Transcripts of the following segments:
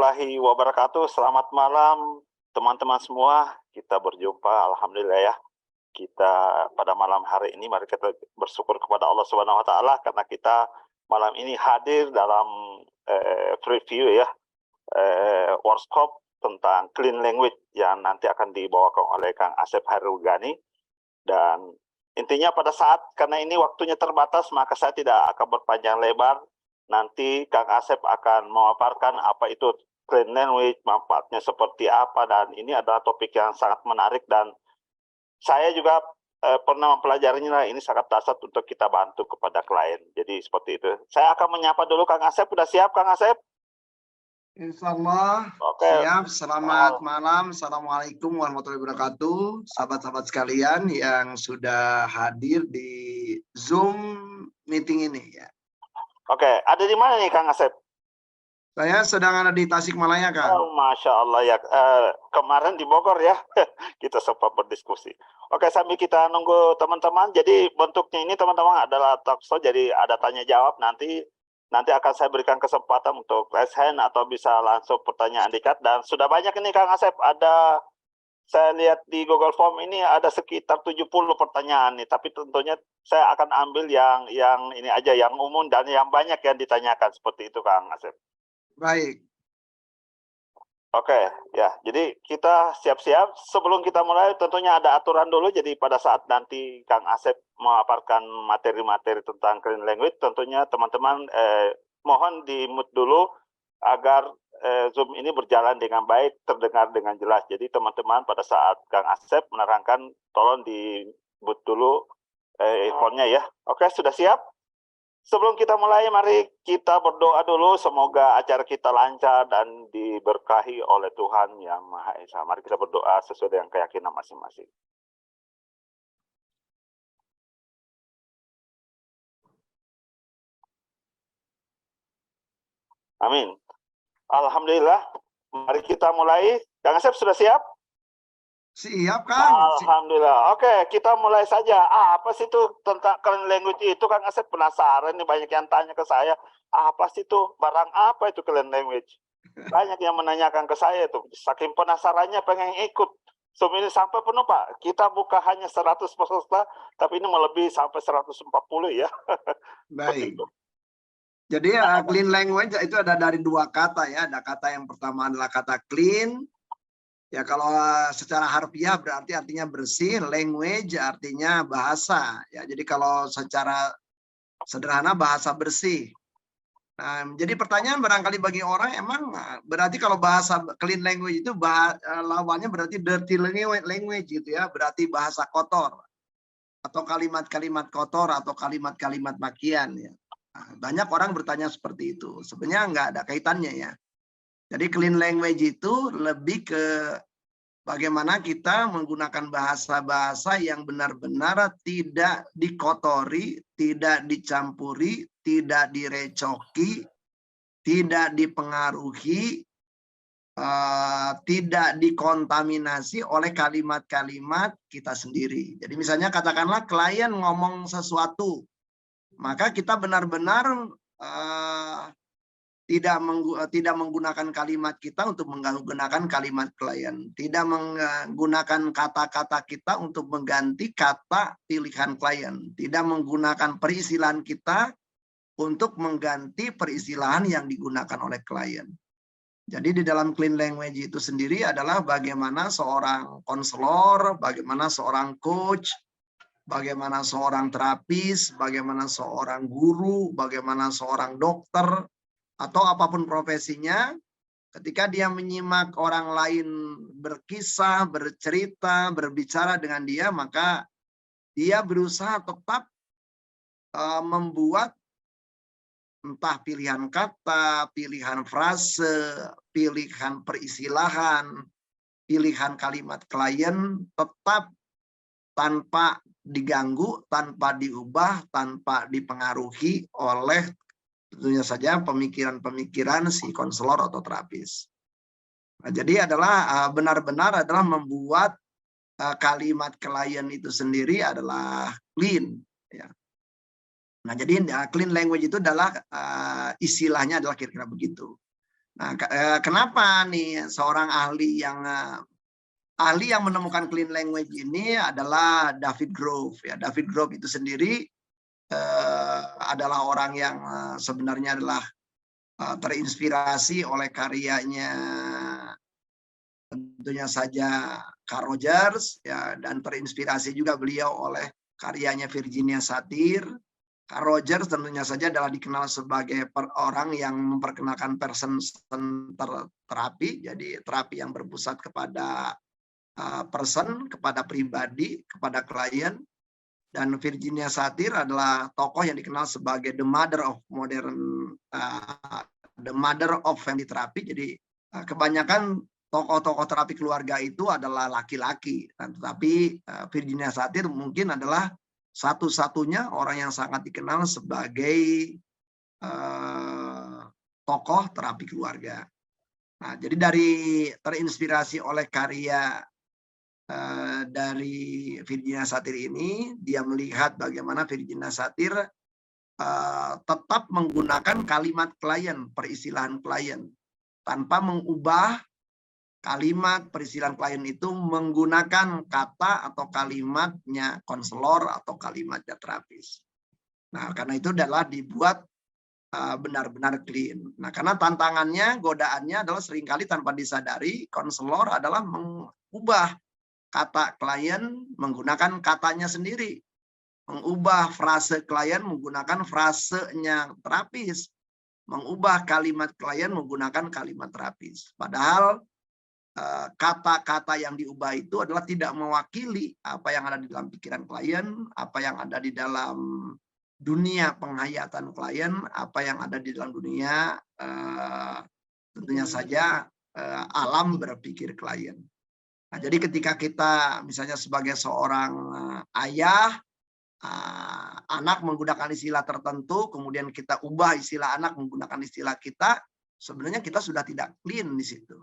warahmatullahi wabarakatuh. Selamat malam teman-teman semua. Kita berjumpa, alhamdulillah ya. Kita pada malam hari ini mari kita bersyukur kepada Allah Subhanahu wa taala karena kita malam ini hadir dalam preview ya workshop tentang clean language yang nanti akan dibawakan oleh Kang Asep Hairul-Ghani. Dan intinya pada saat karena ini waktunya terbatas maka saya tidak akan berpanjang lebar. Nanti Kang Asep akan memaparkan apa itu clean language, manfaatnya seperti apa, dan ini adalah topik yang sangat menarik dan saya juga pernah mempelajarinya. Ini sangat dasar untuk kita bantu kepada klien. Jadi seperti itu. Saya akan menyapa dulu Kang Asep. Sudah siap Kang Asep? Insya Allah siap. Selamat malam. Assalamualaikum warahmatullahi wabarakatuh. Sahabat-sahabat sekalian yang sudah hadir di Zoom meeting ini ya. Oke, ada di mana nih Kang Asep? Saya sedang ada di Tasikmalaya, Kang. Oh, Masya Allah ya. Kemarin di Bogor ya, kita sempat berdiskusi. Oke, sambil kita nunggu teman-teman. Jadi bentuknya ini teman-teman adalah talk show, jadi ada tanya jawab nanti akan saya berikan kesempatan untuk raise hand atau bisa langsung pertanyaan di chat. Dan sudah banyak ini Kang Asep, saya lihat di Google Form ini ada sekitar 70 pertanyaan nih, tapi tentunya saya akan ambil yang ini aja, yang umum dan yang banyak yang ditanyakan, seperti itu Kang Asep. Baik. Oke, ya. Jadi kita siap-siap. Sebelum kita mulai tentunya ada aturan dulu. Jadi pada saat nanti Kang Asep memaparkan materi-materi tentang clean language, tentunya teman-teman mohon di-mute dulu agar Zoom ini berjalan dengan baik, terdengar dengan jelas. Jadi teman-teman pada saat Kang Asep menerangkan, tolong di-mute dulu earphone-nya ya. Oke, sudah siap? Sebelum kita mulai, mari kita berdoa dulu. Semoga acara kita lancar dan diberkahi oleh Tuhan Yang Maha Esa. Mari kita berdoa sesuai dengan keyakinan masing-masing. Amin. Alhamdulillah. Mari kita mulai. Kang Asep sudah siap? Siap, Kang. Alhamdulillah. Oke, kita mulai saja. Apa sih itu tentang clean language itu? Kang Asep penasaran nih, banyak yang tanya ke saya. Apa sih itu? Barang apa itu clean language? Banyak yang menanyakan ke saya itu. Saking penasarannya pengen ikut. Zoom ini sampai penuh Pak. Kita buka hanya 100 peserta, tapi ini melebihi sampai 140 ya. Baik. Jadi clean language itu ada dari dua kata ya. Ada kata yang pertama adalah kata clean. Ya kalau secara harfiah berarti artinya bersih, language artinya bahasa. Ya jadi kalau secara sederhana bahasa bersih. Nah, jadi pertanyaan barangkali bagi orang emang berarti kalau bahasa clean language itu lawannya berarti dirty language gitu ya, berarti bahasa kotor atau kalimat-kalimat kotor atau kalimat-kalimat makian ya. Nah, banyak orang bertanya seperti itu. Sebenarnya nggak ada kaitannya ya. Jadi clean language itu lebih ke bagaimana kita menggunakan bahasa-bahasa yang benar-benar tidak dikotori, tidak dicampuri, tidak direcoki, tidak dipengaruhi, tidak dikontaminasi oleh kalimat-kalimat kita sendiri. Jadi misalnya katakanlah klien ngomong sesuatu, maka kita benar-benar tidak menggunakan kalimat kita untuk menggunakan kalimat klien. Tidak menggunakan kata-kata kita untuk mengganti kata pilihan klien. Tidak menggunakan peristilahan kita untuk mengganti peristilahan yang digunakan oleh klien. Jadi di dalam clean language itu sendiri adalah bagaimana seorang konselor, bagaimana seorang coach, bagaimana seorang terapis, bagaimana seorang guru, bagaimana seorang dokter, atau apapun profesinya, ketika dia menyimak orang lain berkisah, bercerita, berbicara dengan dia, maka dia berusaha tetap membuat entah pilihan kata, pilihan frase, pilihan peristilahan, pilihan kalimat klien tetap tanpa diganggu, tanpa diubah, tanpa dipengaruhi oleh tentunya saja pemikiran-pemikiran si konselor atau terapis. Nah, jadi adalah benar-benar adalah membuat kalimat klien itu sendiri adalah clean. Ya. Nah jadi clean language itu adalah istilahnya adalah kira-kira begitu. Nah, kenapa nih seorang ahli yang menemukan clean language ini adalah David Grove ya. David Grove itu sendiri adalah orang yang sebenarnya adalah terinspirasi oleh karyanya tentunya saja Carl Rogers ya, dan terinspirasi juga beliau oleh karyanya Virginia Satir. Carl Rogers tentunya saja adalah dikenal sebagai orang yang memperkenalkan person center terapi, jadi terapi yang berpusat kepada person, kepada pribadi, kepada klien. Dan Virginia Satir adalah tokoh yang dikenal sebagai the mother of family therapy. Jadi kebanyakan tokoh-tokoh terapi keluarga itu adalah laki-laki, tetapi Virginia Satir mungkin adalah satu-satunya orang yang sangat dikenal sebagai tokoh terapi keluarga. Nah, jadi dari terinspirasi oleh karya dari Virginia Satir ini, dia melihat bagaimana Virginia Satir tetap menggunakan kalimat klien, peristilahan klien, tanpa mengubah kalimat peristilahan klien itu menggunakan kata atau kalimatnya konselor atau kalimatnya terapis. Nah, karena itu adalah dibuat benar-benar clean. Nah, karena tantangannya, godaannya adalah seringkali tanpa disadari, konselor adalah mengubah kata klien menggunakan katanya sendiri. Mengubah frase klien menggunakan frasenya terapis. Mengubah kalimat klien menggunakan kalimat terapis. Padahal kata-kata yang diubah itu adalah tidak mewakili apa yang ada di dalam pikiran klien, apa yang ada di dalam dunia penghayatan klien, apa yang ada di dalam dunia tentunya saja alam berpikir klien. Nah, jadi ketika kita misalnya sebagai seorang ayah, anak menggunakan istilah tertentu, kemudian kita ubah istilah anak menggunakan istilah kita, sebenarnya kita sudah tidak clean di situ.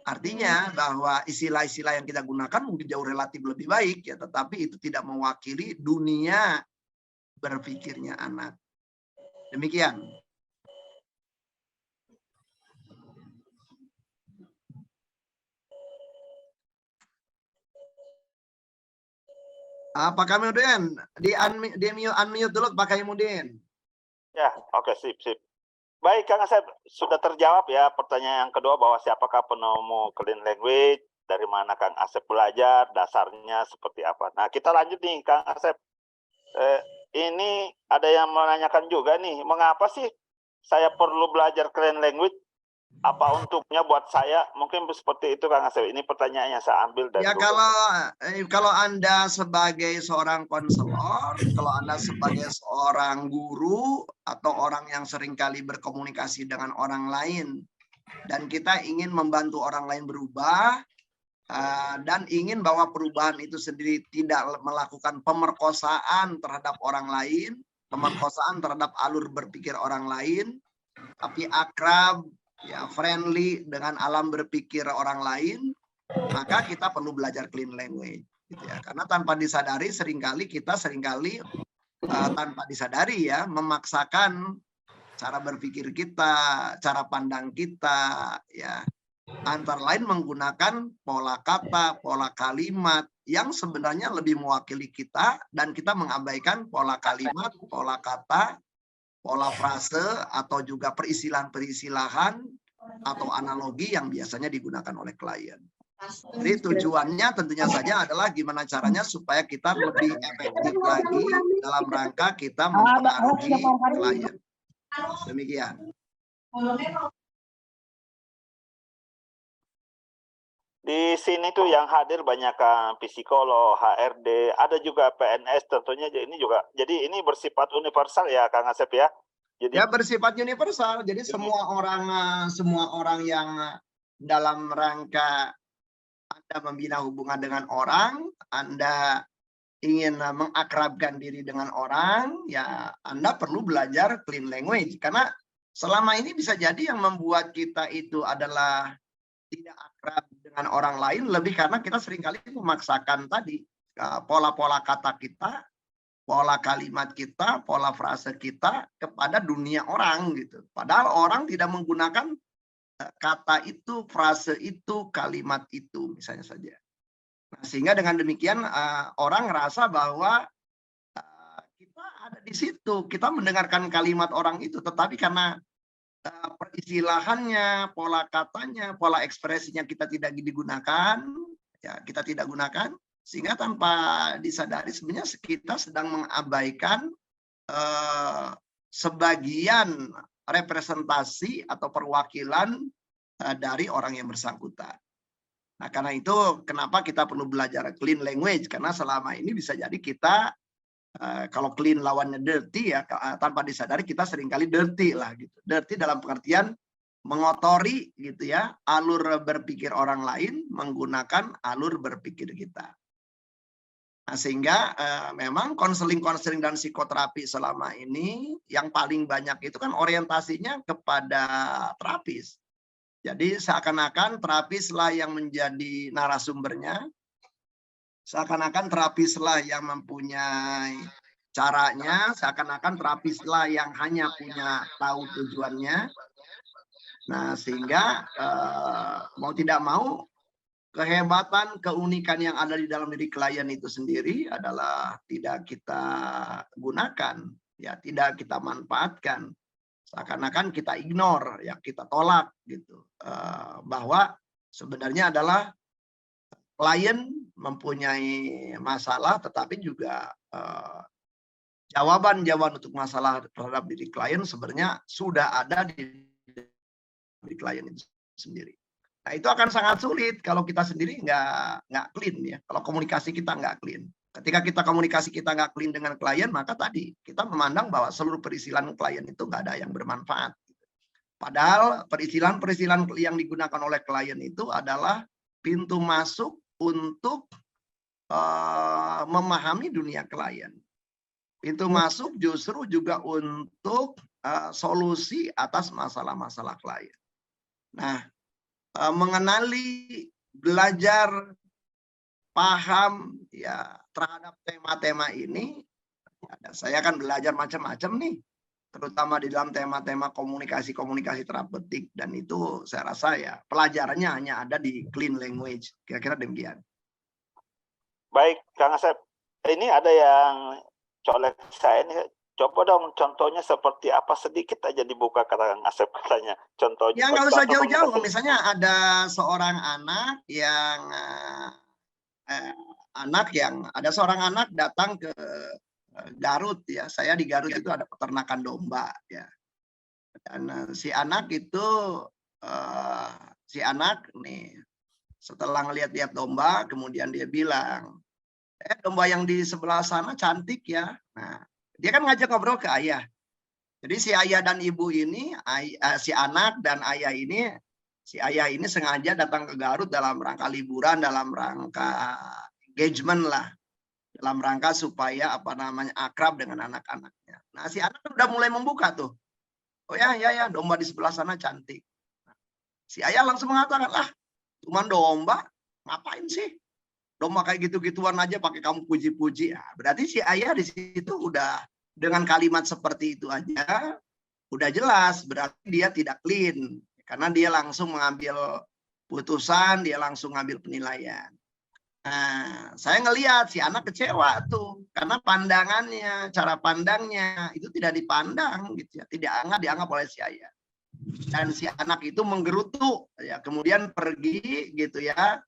Artinya bahwa istilah-istilah yang kita gunakan mungkin jauh relatif lebih baik, ya, tetapi itu tidak mewakili dunia berpikirnya anak. Demikian. Pak Kamudin, di-unmute dulu Pak Kamudin. Ya, oke, sip. Baik, Kang Asep, sudah terjawab ya pertanyaan yang kedua bahwa siapakah penemu clean language, dari mana Kang Asep belajar, dasarnya seperti apa. Nah, kita lanjut nih, Kang Asep. Ini ada yang menanyakan juga nih, mengapa sih saya perlu belajar clean language? Apa untungnya buat saya? Mungkin seperti itu, Kang Asep. Ini pertanyaannya saya ambil dari ya, kalau Anda sebagai seorang konselor, kalau Anda sebagai seorang guru atau orang yang seringkali berkomunikasi dengan orang lain, dan kita ingin membantu orang lain berubah, dan ingin bahwa perubahan itu sendiri tidak melakukan pemerkosaan terhadap orang lain, pemerkosaan terhadap alur berpikir orang lain, tapi akrab, ya, friendly dengan alam berpikir orang lain, maka kita perlu belajar clean language, gitu ya. Karena tanpa disadari kita seringkali tanpa disadari ya memaksakan cara berpikir kita, cara pandang kita, ya, antara lain menggunakan pola kata, pola kalimat yang sebenarnya lebih mewakili kita, dan kita mengabaikan pola kalimat, pola kata, pola frase, atau juga peristilahan-peristilahan atau analogi yang biasanya digunakan oleh klien. Jadi tujuannya tentunya saja adalah gimana caranya supaya kita lebih efektif lagi dalam rangka kita mempengaruhi klien. Demikian. Di sini tuh yang hadir banyak psikolog, HRD, ada juga PNS tentunya. Ini juga, jadi ini bersifat universal ya, Kang Asep ya. Jadi ya, bersifat universal. Jadi semua orang yang dalam rangka Anda membina hubungan dengan orang, Anda ingin mengakrabkan diri dengan orang, ya Anda perlu belajar clean language. Karena selama ini bisa jadi yang membuat kita itu adalah tidak akrab dengan orang lain lebih karena kita seringkali memaksakan tadi pola-pola kata kita, pola kalimat kita, pola frase kita kepada dunia orang gitu. Padahal orang tidak menggunakan kata itu, frase itu, kalimat itu, misalnya saja. Nah, sehingga dengan demikian orang ngerasa bahwa kita ada di situ, kita mendengarkan kalimat orang itu, tetapi karena peristilahannya, pola katanya, pola ekspresinya kita tidak digunakan, ya kita tidak gunakan, sehingga tanpa disadari sebenarnya kita sedang mengabaikan sebagian representasi atau perwakilan dari orang yang bersangkutan. Nah, karena itu kenapa kita perlu belajar clean language, karena selama ini bisa jadi kita kalau clean lawannya dirty ya, tanpa disadari kita seringkali dirty lah gitu. Dirty dalam pengertian mengotori gitu ya, alur berpikir orang lain menggunakan alur berpikir kita. Nah, sehingga memang konseling dan psikoterapi selama ini yang paling banyak itu kan orientasinya kepada terapis. Jadi seakan-akan terapislah yang menjadi narasumbernya, seakan-akan terapislah yang mempunyai caranya, seakan-akan terapislah yang hanya punya tahu tujuannya. Nah, sehingga mau tidak mau kehebatan, keunikan yang ada di dalam diri klien itu sendiri adalah tidak kita gunakan, ya tidak kita manfaatkan. Seakan-akan kita ignore, ya kita tolak gitu. Bahwa sebenarnya adalah klien mempunyai masalah, tetapi juga jawaban-jawaban untuk masalah terhadap diri klien sebenarnya sudah ada di diri klien itu sendiri. Nah, itu akan sangat sulit kalau kita sendiri nggak clean ya. Kalau komunikasi kita nggak clean. Ketika kita komunikasi kita nggak clean dengan klien, maka tadi kita memandang bahwa seluruh peristilan klien itu nggak ada yang bermanfaat. Padahal peristilan yang digunakan oleh klien itu adalah pintu masuk untuk memahami dunia klien. Pintu masuk justru juga untuk solusi atas masalah-masalah klien. Nah, mengenali, belajar, paham ya terhadap tema-tema ini, saya akan belajar macam-macam nih, terutama di dalam tema-tema komunikasi terapeutik, dan itu saya rasa ya pelajarannya hanya ada di clean language, kira-kira demikian. Baik, Kang Asep. Ini ada yang colek saya ini. Coba dong contohnya seperti apa, sedikit aja dibuka kata Kang Asep katanya. Contohnya. Ya nggak usah jauh-jauh. Misalnya ada seorang anak yang ada seorang anak datang ke Garut ya. Saya di Garut itu ada peternakan domba ya. Dan si anak nih setelah ngeliat-liat domba, kemudian dia bilang, domba yang di sebelah sana cantik ya. Nah, dia kan ngajak ngobrol ke ayah. Jadi si ayah dan ibu ini, si anak dan ayah ini, si ayah ini sengaja datang ke Garut dalam rangka liburan, dalam rangka engagement lah, dalam rangka supaya akrab dengan anak-anaknya. Nah, si anak udah mulai membuka tuh. Oh ya, domba di sebelah sana cantik. Nah, si ayah langsung mengatakan, lah, cuman domba, ngapain sih? Domba kayak gitu-gituan aja pakai kamu puji-puji. Ya, berarti si ayah di situ udah dengan kalimat seperti itu aja udah jelas berarti dia tidak clean, karena dia langsung mengambil putusan, dia langsung ngambil penilaian. Nah, saya ngelihat si anak kecewa tuh karena pandangannya, cara pandangnya itu tidak dipandang gitu ya, tidak dianggap oleh si ayah. Dan si anak itu menggerutu ya, kemudian pergi gitu ya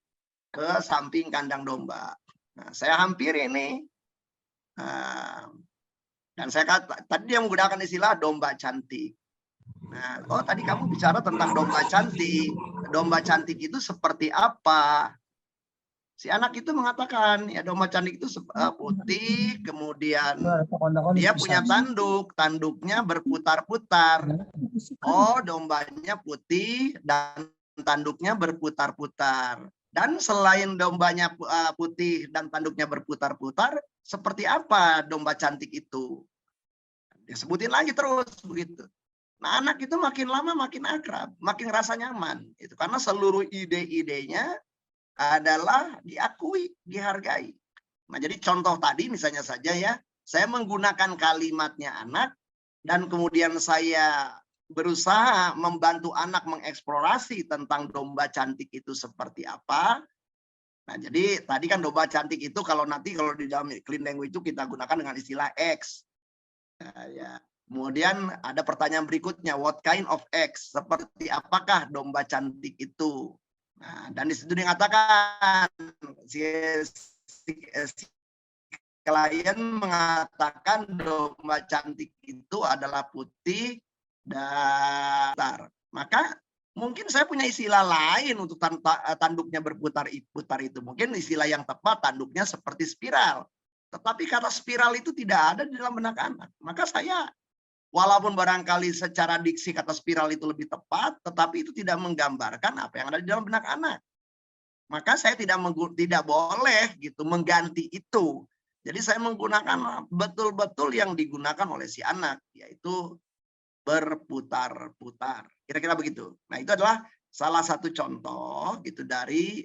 ke samping kandang domba. Nah, saya hampiri nih. Dan saya kata, tadi dia menggunakan istilah domba cantik. Nah, tadi kamu bicara tentang domba cantik. Domba cantik itu seperti apa? Si anak itu mengatakan, ya domba cantik itu putih, kemudian dia punya tanduk, tanduknya berputar-putar. Oh, dombanya putih dan tanduknya berputar-putar. Dan selain dombanya putih dan tanduknya berputar-putar, seperti apa domba cantik itu? Dia sebutin lagi terus begitu. Nah, anak itu makin lama makin akrab, makin rasa nyaman. Itu karena seluruh ide-idenya adalah diakui, dihargai. Nah, jadi contoh tadi misalnya saja ya, saya menggunakan kalimatnya anak dan kemudian saya berusaha membantu anak mengeksplorasi tentang domba cantik itu seperti apa. Nah, jadi tadi kan domba cantik itu kalau di dalam clean language itu kita gunakan dengan istilah X. Nah, ya. Kemudian ada pertanyaan berikutnya, what kind of X? Seperti apakah domba cantik itu? Nah, dan di situ dikatakan si klien mengatakan domba cantik itu adalah putih dan maka mungkin saya punya istilah lain untuk tanduknya berputar-putar itu. Mungkin istilah yang tepat tanduknya seperti spiral. Tetapi kata spiral itu tidak ada di dalam benak anak. Maka saya, walaupun barangkali secara diksi kata spiral itu lebih tepat, tetapi itu tidak menggambarkan apa yang ada di dalam benak anak. Maka saya tidak boleh gitu mengganti itu. Jadi saya menggunakan betul-betul yang digunakan oleh si anak, yaitu berputar-putar. Kira-kira begitu. Nah, itu adalah salah satu contoh gitu dari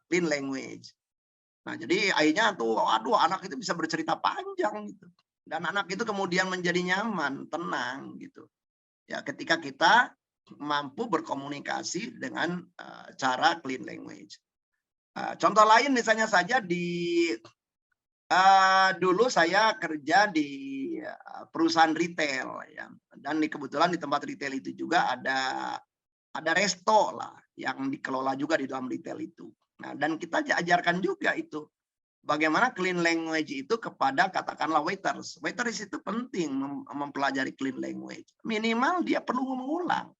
clean language. Nah, jadi akhirnya tuh, aduh, anak itu bisa bercerita panjang gitu. Dan anak itu kemudian menjadi nyaman, tenang gitu. Ya, ketika kita mampu berkomunikasi dengan cara clean language. Contoh lain misalnya saja dulu saya kerja di perusahaan retail ya, dan kebetulan di tempat retail itu juga ada resto lah yang dikelola juga di dalam retail itu. Nah, dan kita ajarkan juga itu bagaimana clean language itu kepada katakanlah waiters. Waiters itu penting mempelajari clean language. Minimal dia perlu mengulang.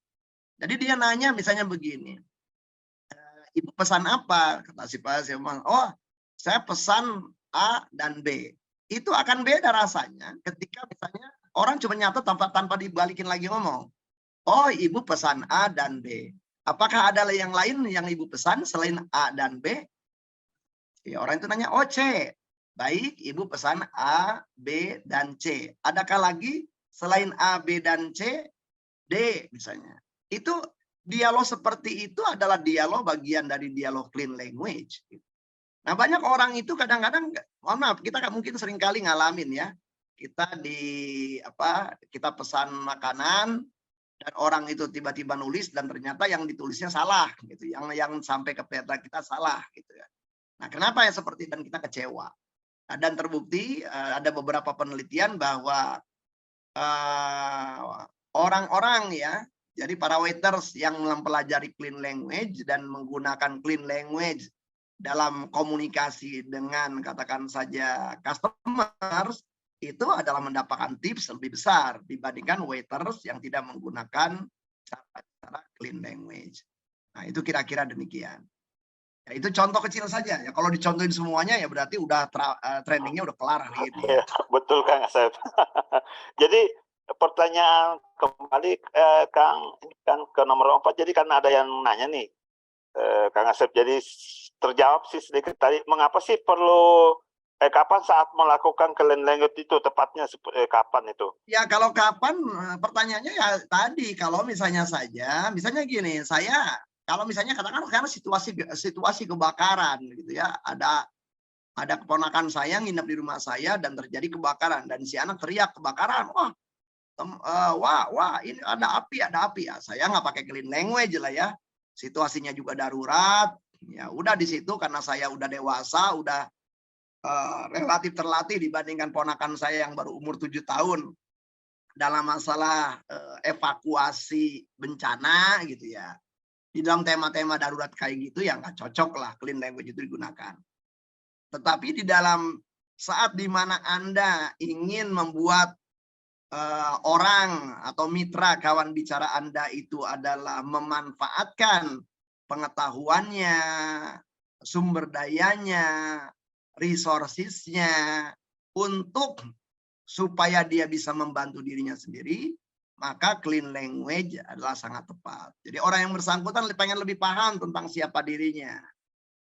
Jadi dia nanya misalnya begini, ibu pesan apa? Kata si pasien, oh saya pesan A dan B. Itu akan beda rasanya ketika misalnya orang cuma nyatet tanpa dibalikin lagi ngomong. Oh, ibu pesan A dan B. Apakah ada yang lain yang ibu pesan selain A dan B? Ya, orang itu nanya, oh C. Baik, ibu pesan A, B, dan C. Adakah lagi selain A, B, dan C, D misalnya? Itu dialog seperti itu adalah dialog bagian dari dialog clean language. Nah, banyak orang itu kadang-kadang, mohon maaf, kita mungkin seringkali ngalamin ya. Kita pesan makanan dan orang itu tiba-tiba nulis dan ternyata yang ditulisnya salah gitu. Yang sampai ke peta kita salah gitu ya. Nah, kenapa ya seperti dan kita kecewa. Nah, dan terbukti ada beberapa penelitian bahwa orang-orang ya, jadi para waiters yang mempelajari clean language dan menggunakan clean language dalam komunikasi dengan katakan saja customers, itu adalah mendapatkan tips lebih besar dibandingkan waiters yang tidak menggunakan cara clean language. Nah, itu kira-kira demikian. Ya, itu contoh kecil saja ya. Kalau dicontohin semuanya ya berarti udah trainingnya udah kelar hari ini. Ya, betul Kang Asep. Jadi pertanyaan kembali Kang ke nomor 4. Jadi karena ada yang nanya nih, Kang Asep. Jadi terjawab sih sedikit tadi. Mengapa sih perlu kapan saat melakukan clean language itu tepatnya kapan itu? Ya kalau kapan pertanyaannya ya tadi kalau misalnya saja, misalnya gini, saya kalau misalnya katakan karena situasi kebakaran gitu ya, ada keponakan saya nginep di rumah saya dan terjadi kebakaran dan si anak teriak kebakaran, wah ini ada api ya. Saya nggak pakai clean language lah ya, situasinya juga darurat, ya udah di situ karena saya udah dewasa, udah relatif terlatih dibandingkan ponakan saya yang baru umur 7 tahun dalam masalah evakuasi bencana gitu ya. Di dalam tema-tema darurat kayak gitu ya nggak cocok lah clean language itu digunakan. Tetapi di dalam saat dimana Anda ingin membuat orang atau mitra kawan bicara Anda itu adalah memanfaatkan pengetahuannya, sumber dayanya, resourcesnya untuk supaya dia bisa membantu dirinya sendiri, maka clean language adalah sangat tepat. Jadi orang yang bersangkutan pengen lebih paham tentang siapa dirinya.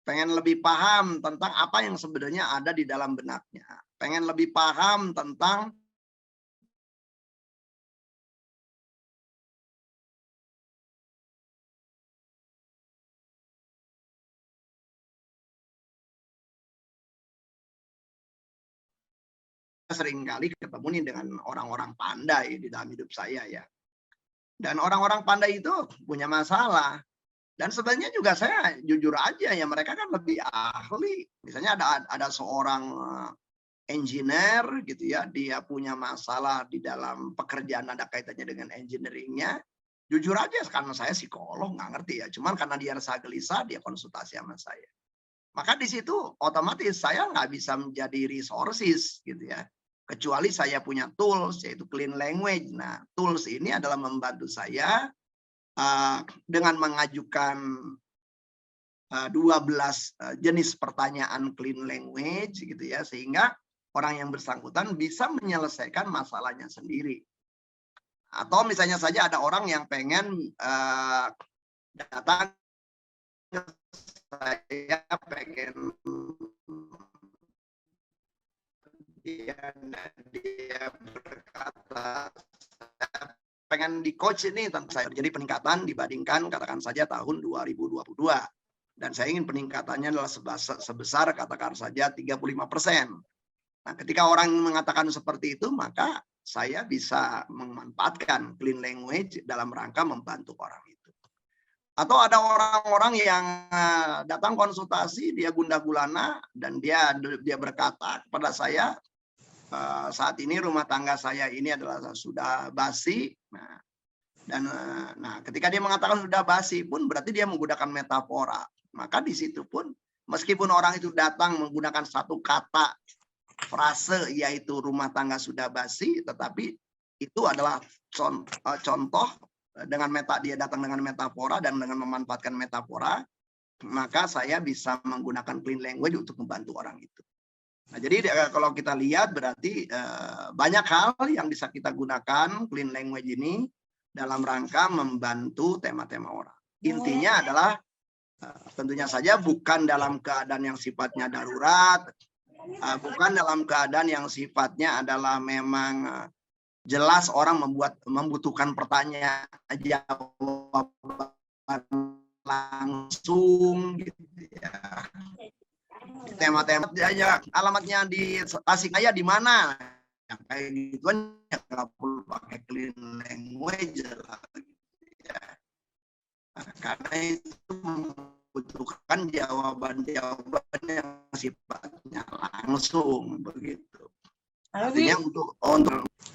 Pengen lebih paham tentang apa yang sebenarnya ada di dalam benaknya. Pengen lebih paham tentang seringkali ketemu nih dengan orang-orang pandai di dalam hidup saya ya. Dan orang-orang pandai itu punya masalah. Dan sebenarnya juga saya jujur aja ya, mereka kan lebih ahli. Misalnya ada seorang engineer gitu ya, dia punya masalah di dalam pekerjaan ada kaitannya dengan engineeringnya. Jujur aja karena saya psikolog nggak ngerti ya, cuman karena dia rasa gelisah dia konsultasi sama saya. Maka di situ otomatis saya nggak bisa menjadi resources gitu ya. Kecuali saya punya tools yaitu clean language. Nah, tools ini adalah membantu saya dengan mengajukan 12 jenis pertanyaan clean language gitu ya, sehingga orang yang bersangkutan bisa menyelesaikan masalahnya sendiri. Atau misalnya saja ada orang yang pengen datang ke saya, pengen dia berkata pengen di coach ini, saya terjadi peningkatan dibandingkan katakan saja tahun 2022. Dan saya ingin peningkatannya adalah sebesar katakan saja 35%. Nah, ketika orang mengatakan seperti itu, maka saya bisa memanfaatkan clean language dalam rangka membantu orang itu. Atau ada orang-orang yang datang konsultasi, dia gundah gulana, dan dia berkata kepada saya, saat ini rumah tangga saya ini adalah sudah basi. Nah, ketika dia mengatakan sudah basi pun berarti dia menggunakan metafora. Maka di situ pun meskipun orang itu datang menggunakan satu kata frase yaitu rumah tangga sudah basi, tetapi itu adalah contoh dengan dia datang dengan metafora dan dengan memanfaatkan metafora, maka saya bisa menggunakan clean language untuk membantu orang itu. Nah, jadi kalau kita lihat berarti banyak hal yang bisa kita gunakan clean language ini dalam rangka membantu tema-tema orang. Intinya adalah tentunya saja bukan dalam keadaan yang sifatnya darurat, bukan dalam keadaan yang sifatnya adalah memang jelas orang membutuhkan pertanyaan jawaban langsung gitu ya. Tema-tema aja alamatnya di Tasikmalaya di mana? Yang kayak gituan ya nggak perlu pakai clean language lah gitu ya. Nah, karena itu membutuhkan jawaban-jawaban yang sifatnya langsung begitu. Artinya untuk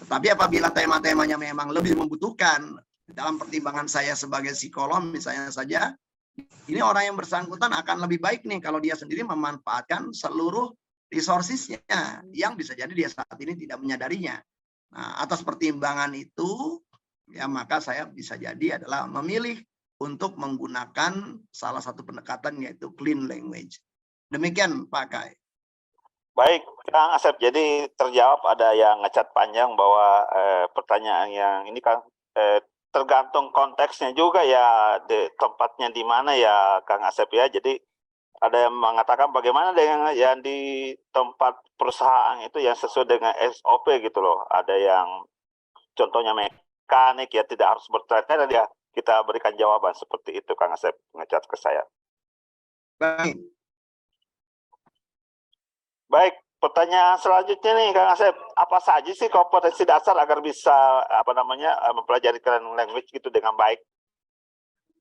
tapi apabila tema-temanya memang lebih membutuhkan, dalam pertimbangan saya sebagai psikolog misalnya saja, ini orang yang bersangkutan akan lebih baik nih kalau dia sendiri memanfaatkan seluruh resources-nya yang bisa jadi dia saat ini tidak menyadarinya. Nah, atas pertimbangan itu, ya maka saya bisa jadi adalah memilih untuk menggunakan salah satu pendekatan yaitu clean language. Demikian Pak Kai. Baik, Kang Asep. Jadi terjawab, ada yang ngecat panjang bahwa pertanyaan yang ini kan tergantung konteksnya juga ya, tempatnya di mana ya Kang Asep ya. Jadi ada yang mengatakan bagaimana dengan yang di tempat perusahaan itu yang sesuai dengan SOP gitu loh. Ada yang contohnya mekanik ya tidak harus bertanya, dan ya kita berikan jawaban seperti itu. Kang Asep ngecat ke saya. Baik, pertanyaan selanjutnya nih Kang Asep, apa saja sih kompetensi dasar agar bisa mempelajari clean language gitu dengan baik?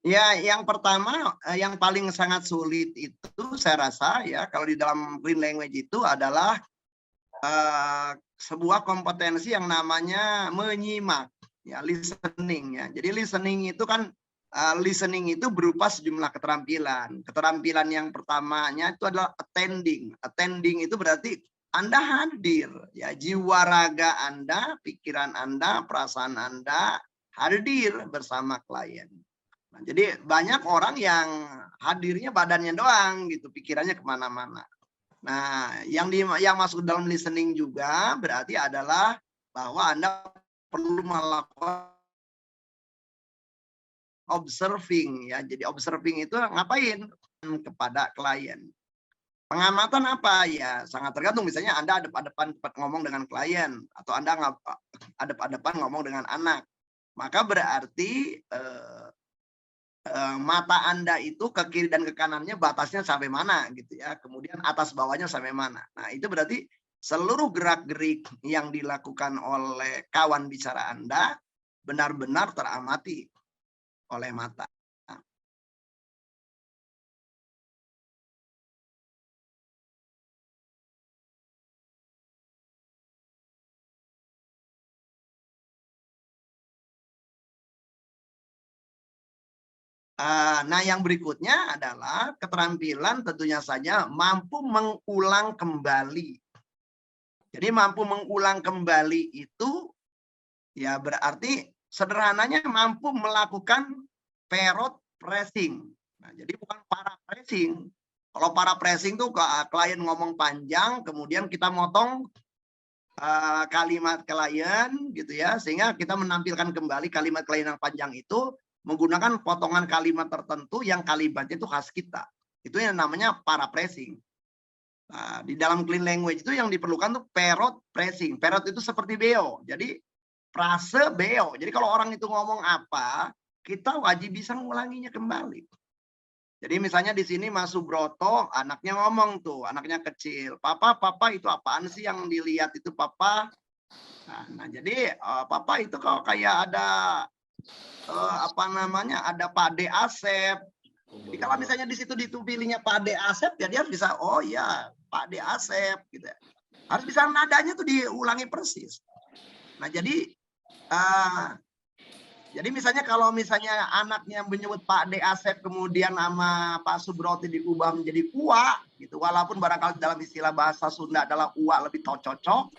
Ya, yang pertama, yang paling sangat sulit itu saya rasa ya kalau di dalam clean language itu adalah sebuah kompetensi yang namanya menyimak, ya listening ya. Jadi listening itu kan listening itu berupa sejumlah keterampilan. Keterampilan yang pertamanya itu adalah attending. Attending itu berarti Anda hadir, ya jiwa raga Anda, pikiran Anda, perasaan Anda hadir bersama klien. Nah, jadi banyak orang yang hadirnya badannya doang gitu, pikirannya kemana-mana. Nah, yang masuk dalam listening juga berarti adalah bahwa Anda perlu melakukan observing ya. Jadi observing itu ngapain? Kepada klien. Pengamatan apa ya? Sangat tergantung. Misalnya Anda adep-adepan ngomong dengan klien atau Anda adep-adepan ngomong dengan anak. Maka berarti mata Anda itu ke kiri dan ke kanannya batasnya sampai mana gitu ya. Kemudian atas bawahnya sampai mana. Nah, itu berarti seluruh gerak-gerik yang dilakukan oleh kawan bicara Anda benar-benar teramati oleh mata. Nah, yang berikutnya adalah keterampilan tentunya saja mampu mengulang kembali. Jadi mampu mengulang kembali itu ya berarti sederhananya mampu melakukan parrot pressing. Nah, jadi bukan paraphrasing. Kalau paraphrasing tuh klien ngomong panjang, kemudian kita motong kalimat klien gitu ya, sehingga kita menampilkan kembali kalimat klien yang panjang itu menggunakan potongan kalimat tertentu yang kalimatnya itu khas kita. Itu yang namanya paraphrasing. Nah, di dalam clean language itu yang diperlukan tuh parrot phrasing. Parrot itu seperti beo. Jadi frase beo. Jadi kalau orang itu ngomong apa, kita wajib bisa mengulanginya kembali. Jadi misalnya di sini Mas Subroto, anaknya ngomong tuh, anaknya kecil. Papa itu apaan sih yang dilihat itu Papa? Nah jadi Papa itu kalau kayak ada apa namanya, ada Pak De Asep. Jadi kalau misalnya di situ pilihnya Pak De Asep, ya dia harus bisa, oh ya Pak De Asep gitu ya. Harus bisa nadanya tuh diulangi persis. Nah jadi misalnya kalau misalnya anaknya menyebut Pak De Asep kemudian nama Pak Subroto diubah menjadi Uwa gitu, walaupun barangkali dalam istilah bahasa Sunda adalah Uwa lebih cocok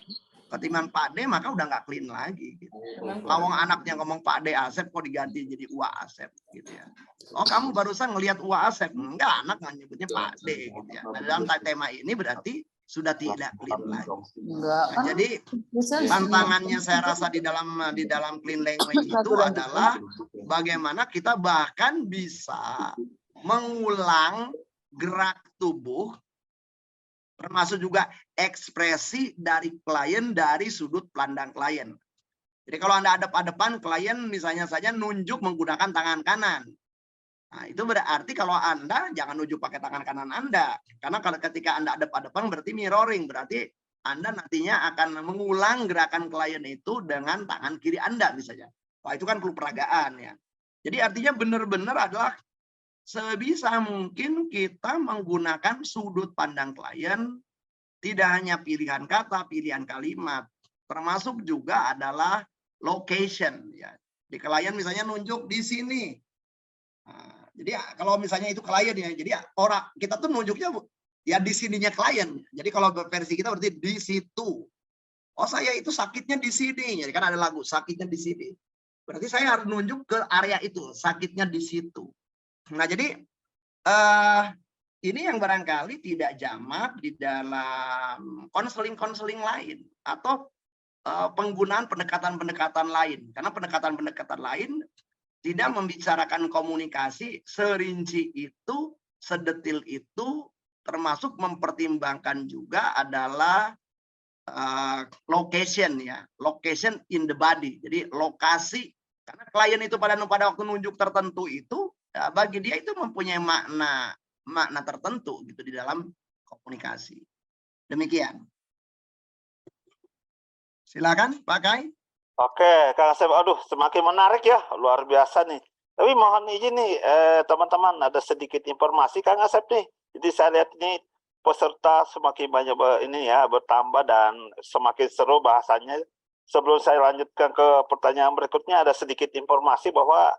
ketimbang Pak De, maka udah nggak clean lagi gitu. Lawang anaknya ngomong Pak De Asep kok diganti jadi Uwa Asep gitu ya. Oh kamu barusan ngelihat Uwa Asep? Enggak, anak nggak nyebutnya Pak De gitu ya. Nah, dalam tema ini berarti sudah tidak clean lagi. Nah, jadi tantangannya saya rasa di dalam clean language itu adalah bagaimana kita bahkan bisa mengulang gerak tubuh termasuk juga ekspresi dari klien dari sudut pandang klien. Jadi kalau Anda hadap-hadapan klien misalnya saja nunjuk menggunakan tangan kanan. Nah, itu berarti kalau Anda jangan nunjuk pakai tangan kanan Anda. Karena kalau ketika Anda hadap-hadapan berarti mirroring, berarti Anda nantinya akan mengulang gerakan klien itu dengan tangan kiri Anda misalnya. Wah, itu kan perlu peragaan ya. Jadi artinya benar-benar adalah sebisa mungkin kita menggunakan sudut pandang klien, tidak hanya pilihan kata, pilihan kalimat, termasuk juga adalah location ya. Di klien misalnya nunjuk di sini. Nah, jadi kalau misalnya itu klien ya, jadi orang kita tuh nunjuknya ya di sininya klien. Jadi kalau versi kita berarti di situ. Oh saya itu sakitnya di sini. Jadi kan ada lagu sakitnya di sini. Berarti saya harus nunjuk ke area itu, sakitnya di situ. Nah jadi ini yang barangkali tidak jamak di dalam konseling-konseling lain atau penggunaan pendekatan-pendekatan lain. Karena pendekatan-pendekatan lain tidak membicarakan komunikasi serinci itu, sedetil itu, termasuk mempertimbangkan juga adalah location ya, location in the body. Jadi lokasi, karena klien itu pada waktu nunjuk tertentu itu, ya, bagi dia itu mempunyai makna tertentu gitu di dalam komunikasi. Demikian. Silakan Pak Kai. Oke, Kang Asep, aduh semakin menarik ya, luar biasa nih. Tapi mohon izin nih teman-teman, ada sedikit informasi Kang Asep nih. Jadi saya lihat ini peserta semakin banyak ini ya bertambah dan semakin seru bahasanya. Sebelum saya lanjutkan ke pertanyaan berikutnya, ada sedikit informasi bahwa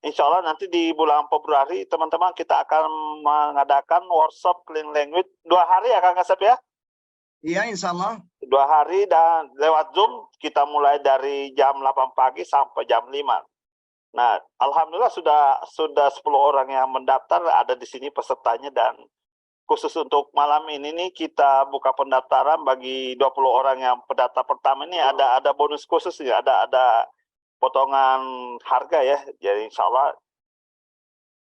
insya Allah nanti di bulan Februari teman-teman kita akan mengadakan workshop clean language 2 hari ya Kang Asep ya? Iya, insya Allah. 2 hari dan lewat Zoom kita mulai dari jam 8 pagi sampai jam 5. Nah, alhamdulillah sudah 10 orang yang mendaftar ada di sini pesertanya, dan khusus untuk malam ini nih kita buka pendaftaran bagi 20 orang yang pendaftar pertama ini ada bonus khusus ya, ada potongan harga ya. Jadi insya Allah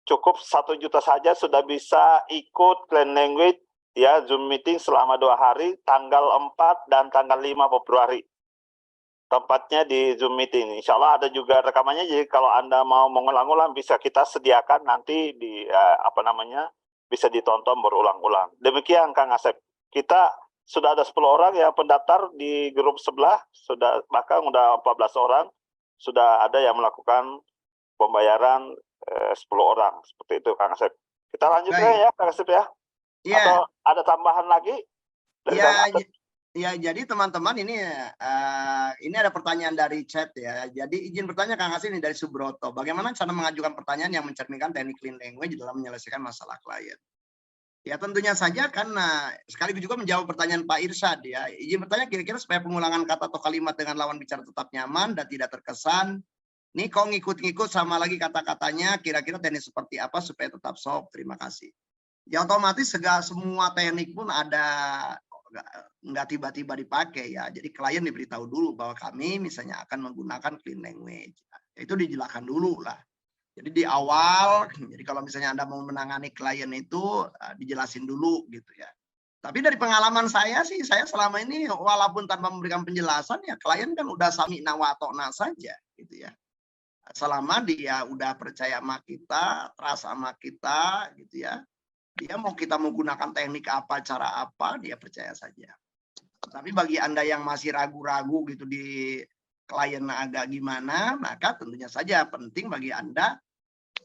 cukup 1 juta saja sudah bisa ikut clean language ya Zoom meeting selama 2 hari, tanggal 4 dan tanggal 5 Februari. Tempatnya di Zoom meeting. Insya Allah ada juga rekamannya, jadi kalau Anda mau mengulang-ulang bisa kita sediakan nanti di bisa ditonton berulang-ulang. Demikian Kang Asep. Kita sudah ada 10 orang yang pendaftar di grup sebelah, bahkan udah 14 orang. sudah ada yang melakukan pembayaran 10 orang seperti itu Kang Asep. Kita lanjut ya Kang Asep ya. Iya. Atau ada tambahan lagi? Ya, jadi teman-teman ini ada pertanyaan dari chat ya. Jadi izin bertanya Kang Asep ini dari Subroto. Bagaimana cara mengajukan pertanyaan yang mencerminkan teknik clean language dalam menyelesaikan masalah klien? Ya tentunya saja karena sekaligus juga menjawab pertanyaan Pak Irsyad ya. Izin bertanya kira-kira supaya pengulangan kata atau kalimat dengan lawan bicara tetap nyaman dan tidak terkesan. Nih kok ngikut-ngikut sama lagi kata-katanya, kira-kira teknik seperti apa supaya tetap soft? Terima kasih. Ya otomatis semua teknik pun ada, nggak tiba-tiba dipakai ya. Jadi klien diberitahu dulu bahwa kami misalnya akan menggunakan clean language. Itu dijelaskan dulu lah. Jadi di awal, jadi kalau misalnya Anda mau menangani klien itu dijelasin dulu gitu ya. Tapi dari pengalaman saya sih, saya selama ini walaupun tanpa memberikan penjelasan ya klien kan udah sami'na wa ta'na saja gitu ya. Selama dia udah percaya sama kita, trust sama kita gitu ya. Dia mau kita menggunakan teknik apa, cara apa, dia percaya saja. Tapi bagi Anda yang masih ragu-ragu gitu di klien agak gimana, maka tentunya saja penting bagi Anda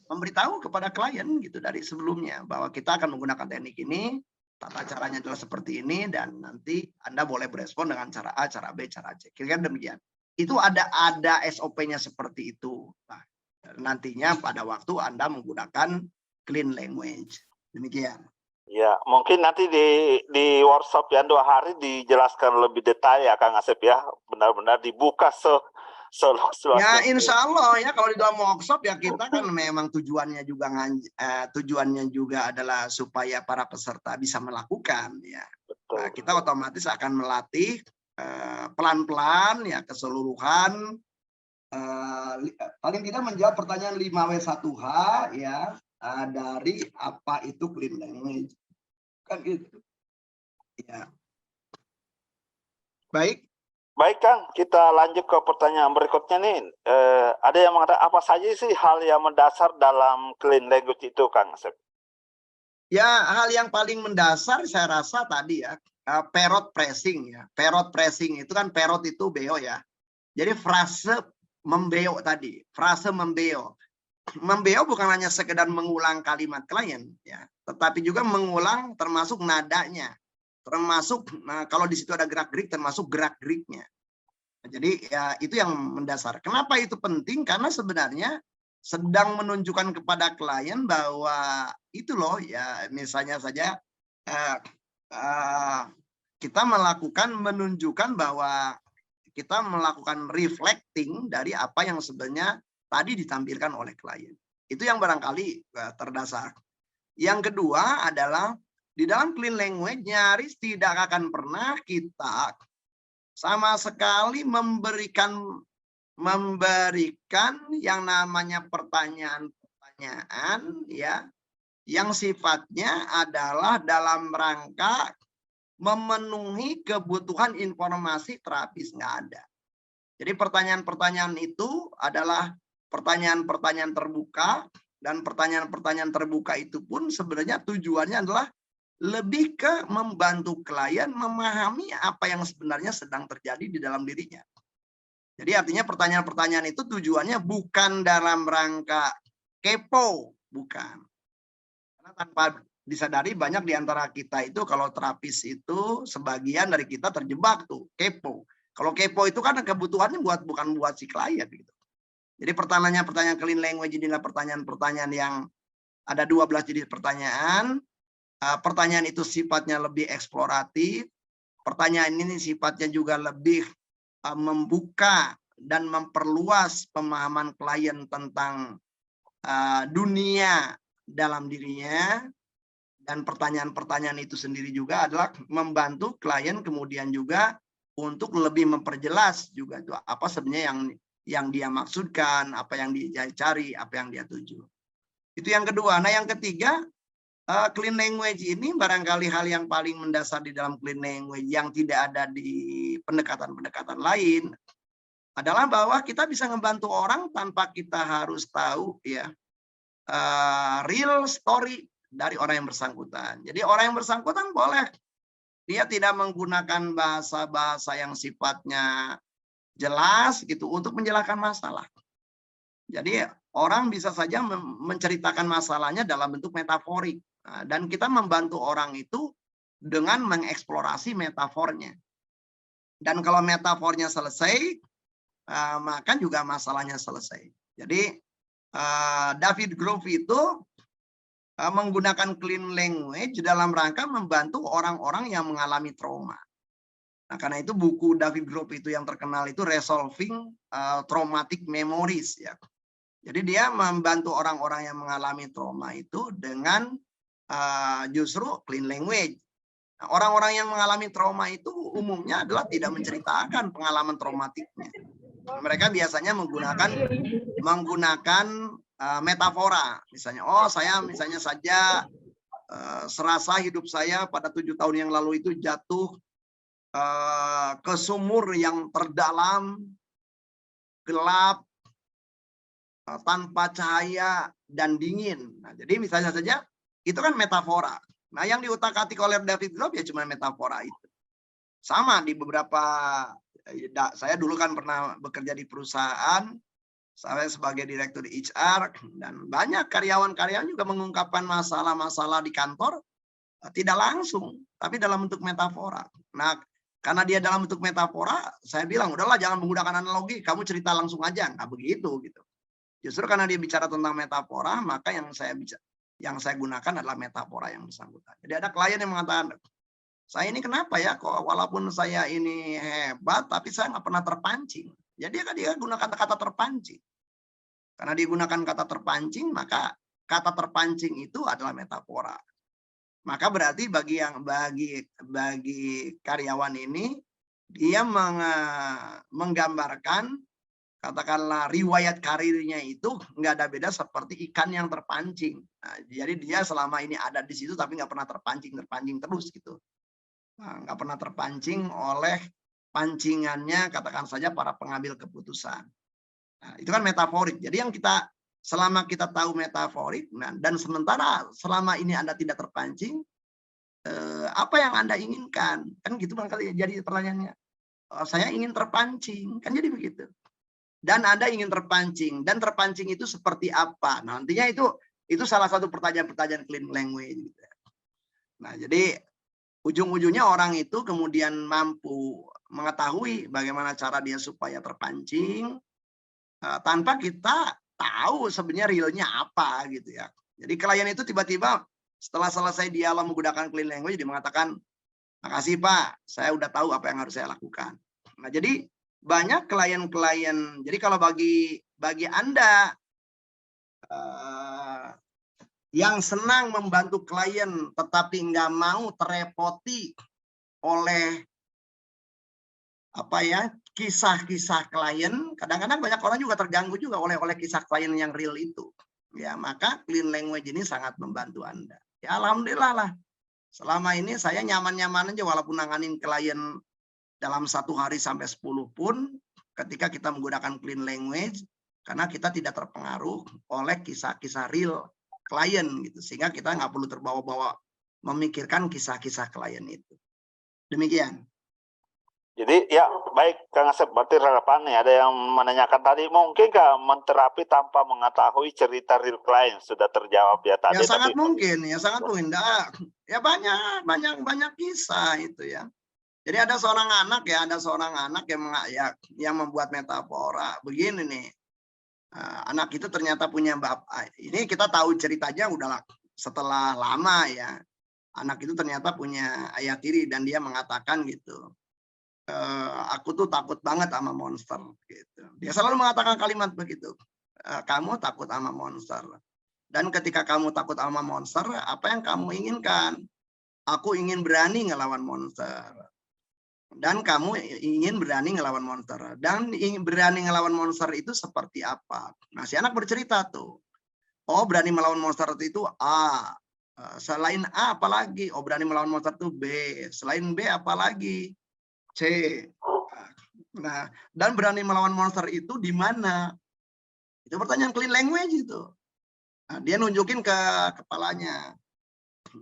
memberitahu kepada klien gitu dari sebelumnya bahwa kita akan menggunakan teknik ini, tata caranya adalah seperti ini, dan nanti Anda boleh berespon dengan cara A, cara B, cara C. Kira-kira demikian. Itu ada SOP-nya seperti itu. Nah, nantinya pada waktu Anda menggunakan clean language. Demikian. Ya, mungkin nanti di workshop yang 2 hari dijelaskan lebih detail ya Kang Asep ya. Benar-benar dibuka ya insya Allah ya kalau di dalam workshop ya kita kan memang tujuannya juga adalah supaya para peserta bisa melakukan ya. Betul. Nah, kita otomatis akan melatih pelan-pelan ya keseluruhan paling tidak menjawab pertanyaan 5W1H ya dari apa itu clean language kan gitu ya. Baik Kang, kita lanjut ke pertanyaan berikutnya nih. Ada yang mengatakan apa saja sih hal yang mendasar dalam clean language itu, Kang Asep? Ya, hal yang paling mendasar saya rasa tadi ya, parrot pressing ya. Parrot pressing itu kan parrot itu beo ya. Jadi frase membeo tadi, frase membeo. Membeo bukan hanya sekedar mengulang kalimat klien ya, tetapi juga mengulang termasuk nadanya. Termasuk kalau di situ ada gerak-gerik termasuk gerak-geriknya. Jadi ya itu yang mendasar. Kenapa itu penting? Karena sebenarnya sedang menunjukkan kepada klien bahwa itu loh ya misalnya saja kita menunjukkan bahwa kita melakukan reflecting dari apa yang sebenarnya tadi ditampilkan oleh klien. Itu yang barangkali terdasar. Yang kedua adalah di dalam clean language nyaris tidak akan pernah kita sama sekali memberikan yang namanya pertanyaan-pertanyaan ya yang sifatnya adalah dalam rangka memenuhi kebutuhan informasi terapis, nggak ada. Jadi pertanyaan-pertanyaan itu adalah pertanyaan-pertanyaan terbuka, dan pertanyaan-pertanyaan terbuka itu pun sebenarnya tujuannya adalah lebih ke membantu klien memahami apa yang sebenarnya sedang terjadi di dalam dirinya. Jadi artinya pertanyaan-pertanyaan itu tujuannya bukan dalam rangka kepo, bukan. Karena tanpa disadari banyak di antara kita itu kalau terapis itu sebagian dari kita terjebak tuh kepo. Kalau kepo itu kan kebutuhannya bukan buat si klien gitu. Jadi pertanyaan clean language ini adalah pertanyaan-pertanyaan yang ada 12 jenis pertanyaan. Pertanyaan itu sifatnya lebih eksploratif. Pertanyaan ini sifatnya juga lebih membuka dan memperluas pemahaman klien tentang dunia dalam dirinya. Dan pertanyaan-pertanyaan itu sendiri juga adalah membantu klien kemudian juga untuk lebih memperjelas juga itu apa sebenarnya yang dia maksudkan, apa yang dia cari, apa yang dia tuju. Itu yang kedua. Nah, yang ketiga, clean language ini barangkali hal yang paling mendasar di dalam clean language yang tidak ada di pendekatan-pendekatan lain adalah bahwa kita bisa membantu orang tanpa kita harus tahu ya real story dari orang yang bersangkutan. Jadi orang yang bersangkutan boleh dia tidak menggunakan bahasa-bahasa yang sifatnya jelas gitu untuk menjelaskan masalah. Jadi orang bisa saja menceritakan masalahnya dalam bentuk metaforik. Nah, dan kita membantu orang itu dengan mengeksplorasi metafornya. Dan kalau metafornya selesai, maka juga masalahnya selesai. Jadi David Grove itu menggunakan clean language dalam rangka membantu orang-orang yang mengalami trauma. Nah, karena itu buku David Grove itu yang terkenal itu Resolving Traumatic Memories ya. Jadi dia membantu orang-orang yang mengalami trauma itu dengan justru clean language. Nah, orang-orang yang mengalami trauma itu umumnya adalah tidak menceritakan pengalaman traumatiknya. Mereka biasanya menggunakan metafora. Misalnya, oh saya misalnya saja serasa hidup saya pada 7 tahun yang lalu itu jatuh ke sumur yang terdalam, gelap, tanpa cahaya dan dingin. Nah, jadi misalnya saja itu kan metafora. Nah, yang diutak-atik oleh David Grove ya cuma metafora itu. Sama di beberapa, saya dulu kan pernah bekerja di perusahaan, saya sebagai direktur HR, dan banyak karyawan-karyawan juga mengungkapkan masalah-masalah di kantor tidak langsung, tapi dalam bentuk metafora. Nah, karena dia dalam bentuk metafora, saya bilang udahlah jangan menggunakan analogi, kamu cerita langsung aja, nggak begitu gitu. Justru karena dia bicara tentang metafora, maka yang saya gunakan adalah metafora yang bersangkutan. Jadi ada klien yang mengatakan, saya ini kenapa ya kok walaupun saya ini hebat, tapi saya nggak pernah terpancing. Jadi dia gunakan kata terpancing. Karena digunakan kata terpancing, maka kata terpancing itu adalah metafora. Maka berarti bagi karyawan ini, dia menggambarkan katakanlah riwayat karirnya itu nggak ada beda seperti ikan yang terpancing. Nah, jadi dia selama ini ada di situ tapi nggak pernah terpancing terus gitu. Nah, nggak pernah terpancing oleh pancingannya katakan saja para pengambil keputusan. Nah, itu kan metaforik. Jadi yang selama kita tahu metaforik, nah, dan sementara selama ini Anda tidak terpancing, apa yang Anda inginkan? Kan gitu barangkali jadi pertanyaannya. Saya ingin terpancing, kan jadi begitu. Dan Anda ingin terpancing, dan terpancing itu seperti apa? Nah, nantinya itu salah satu pertanyaan-pertanyaan clean language. Gitu. Nah, jadi ujung-ujungnya orang itu kemudian mampu mengetahui bagaimana cara dia supaya terpancing tanpa kita tahu sebenarnya realnya apa gitu ya. Jadi klien itu tiba-tiba setelah selesai dialog menggunakan clean language dia mengatakan, makasih Pak, saya udah tahu apa yang harus saya lakukan. Nah, jadi banyak klien-klien. Jadi kalau bagi Anda yang senang membantu klien tetapi nggak mau terrepoti oleh kisah-kisah klien, kadang-kadang banyak orang juga terganggu juga oleh kisah klien yang real itu. Ya, maka clean language ini sangat membantu Anda. Ya, alhamdulillah lah. Selama ini saya nyaman-nyaman aja walaupun nanganin klien dalam 1 hari sampai 10 pun ketika kita menggunakan clean language karena kita tidak terpengaruh oleh kisah-kisah real klien gitu sehingga kita nggak perlu terbawa-bawa memikirkan kisah-kisah klien itu. Demikian. Jadi ya baik Kang Asep, berarti relevan nih. Ada yang menanyakan tadi, mungkinkah menterapi tanpa mengetahui cerita real klien? Sudah terjawab ya tadi. Ya sangat mungkin, ya sangat mungkin. Ya banyak kisah itu ya. Jadi ada seorang anak yang membuat metafora begini nih. Anak itu ternyata punya bapak. Ini kita tahu ceritanya udah setelah lama ya. Anak itu ternyata punya ayah tiri dan dia mengatakan gitu. Aku tuh takut banget sama monster gitu. Dia selalu mengatakan kalimat begitu. Kamu takut sama monster. Dan ketika kamu takut sama monster, apa yang kamu inginkan? Aku ingin berani ngelawan monster. Dan kamu ingin berani ngelawan monster. Dan berani ngelawan monster itu seperti apa? Nah, si anak bercerita tuh. Oh, berani melawan monster itu A. Selain A apalagi? Oh, berani melawan monster itu B. Selain B apalagi? C. Nah, dan berani melawan monster itu di mana? Itu pertanyaan clean language itu. Nah, dia nunjukin ke kepalanya.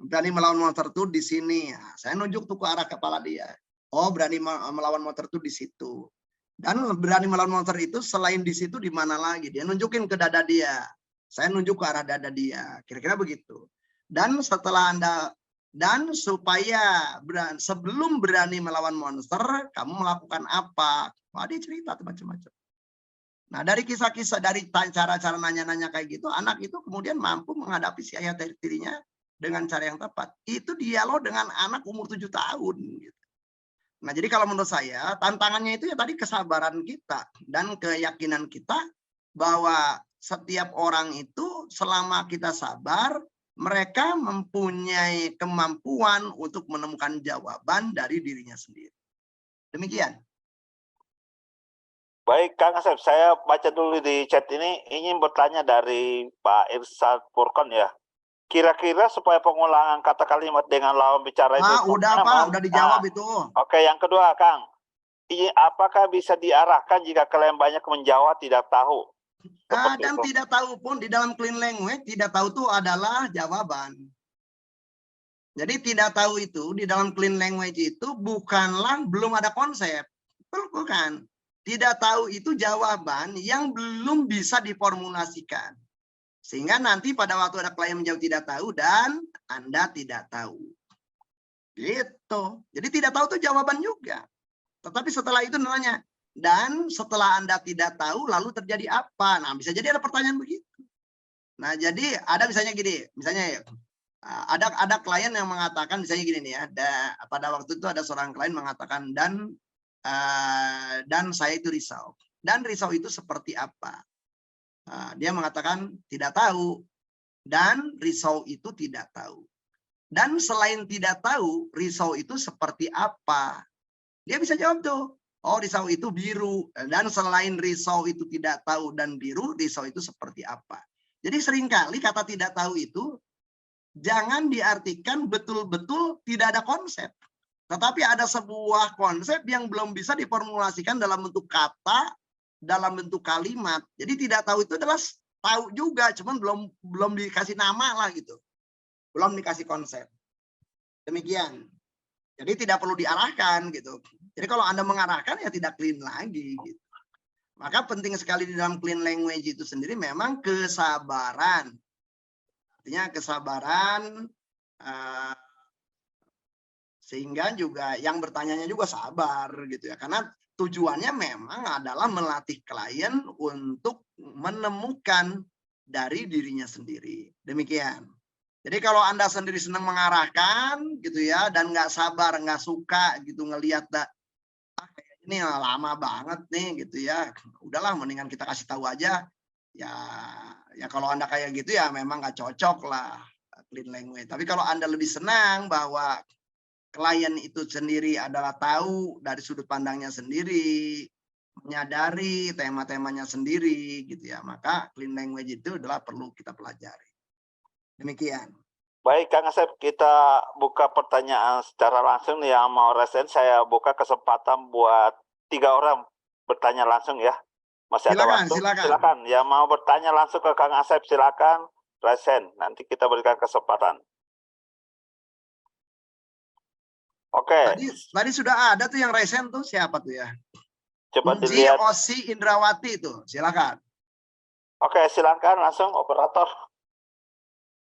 Berani melawan monster itu di sini. Nah, saya nunjuk tuh ke arah kepala dia. Oh, berani melawan monster itu di situ. Dan berani melawan monster itu selain di situ di mana lagi? Dia nunjukin ke dada dia. Saya nunjuk ke arah dada dia. Kira-kira begitu. Dan setelah Anda supaya sebelum berani melawan monster, kamu melakukan apa? Wah, dia cerita macam-macam. Nah, dari kisah-kisah, dari cara-cara nanya-nanya kayak gitu, anak itu kemudian mampu menghadapi si ayah tirinya dengan cara yang tepat. Itu dialog dengan anak umur 7 tahun. Gitu. Nah, jadi kalau menurut saya, tantangannya itu ya tadi kesabaran kita dan keyakinan kita bahwa setiap orang itu selama kita sabar, mereka mempunyai kemampuan untuk menemukan jawaban dari dirinya sendiri. Demikian. Baik, Kang Asep, saya baca dulu di chat ini, ingin bertanya dari Pak Irsad Furkon ya. Kira-kira supaya pengulangan kata kalimat dengan lawan bicara itu... Udah Pak, udah dijawab itu. Oke, yang kedua, Kang. Apakah bisa diarahkan jika kalian banyak menjawab tidak tahu? Dan itu. Tidak tahu pun di dalam clean language, tidak tahu itu adalah jawaban. Jadi tidak tahu itu di dalam clean language itu bukanlah belum ada konsep. Bukan. Tidak tahu itu jawaban yang belum bisa diformulasikan. Sehingga nanti pada waktu ada klien menjawab tidak tahu dan Anda tidak tahu. Gitu. Jadi tidak tahu itu jawaban juga. Tetapi setelah itu nanya, dan setelah Anda tidak tahu lalu terjadi apa? Nah, bisa jadi ada pertanyaan begitu. Nah, jadi ada misalnya gini, misalnya ada klien yang mengatakan misalnya gini nih ya, pada waktu itu ada seorang klien mengatakan dan saya itu risau. Dan risau itu seperti apa? Dia mengatakan tidak tahu. Dan risau itu tidak tahu. Dan selain tidak tahu, risau itu seperti apa? Dia bisa jawab tuh. Oh, risau itu biru. Dan selain risau itu tidak tahu dan biru, risau itu seperti apa? Jadi seringkali kata tidak tahu itu jangan diartikan betul-betul tidak ada konsep. Tetapi ada sebuah konsep yang belum bisa diformulasikan dalam bentuk kata, dalam bentuk kalimat. Jadi tidak tahu itu adalah tahu juga, cuman belum dikasih nama lah gitu. Belum dikasih konsep. Demikian. Jadi tidak perlu diarahkan gitu. Jadi kalau Anda mengarahkan ya tidak clean lagi gitu. Maka penting sekali di dalam clean language itu sendiri memang kesabaran. Artinya kesabaran sehingga juga yang bertanyanya juga sabar gitu ya, karena tujuannya memang adalah melatih klien untuk menemukan dari dirinya sendiri. Demikian. Jadi kalau Anda sendiri senang mengarahkan gitu ya dan nggak sabar, nggak suka gitu ngelihat ini lama banget nih gitu ya, udahlah mendingan kita kasih tahu aja. Ya kalau Anda kayak gitu ya memang nggak cocok lah clean language. Tapi kalau Anda lebih senang bahwa klien itu sendiri adalah tahu dari sudut pandangnya sendiri, menyadari tema-temanya sendiri gitu ya, maka clean language itu adalah perlu kita pelajari. Demikian. Baik, Kang Asep, kita buka pertanyaan secara langsung yang mau resen. Saya buka kesempatan buat 3 orang bertanya langsung ya. Masih ada waktu. Silakan. Yang mau bertanya langsung ke Kang Asep silakan resen. Nanti kita berikan kesempatan. Oke. Tadi sudah ada tuh yang resen tuh, siapa tuh ya? Coba dilihat. Osi Indrawati itu, silakan. Oke, silakan langsung operator.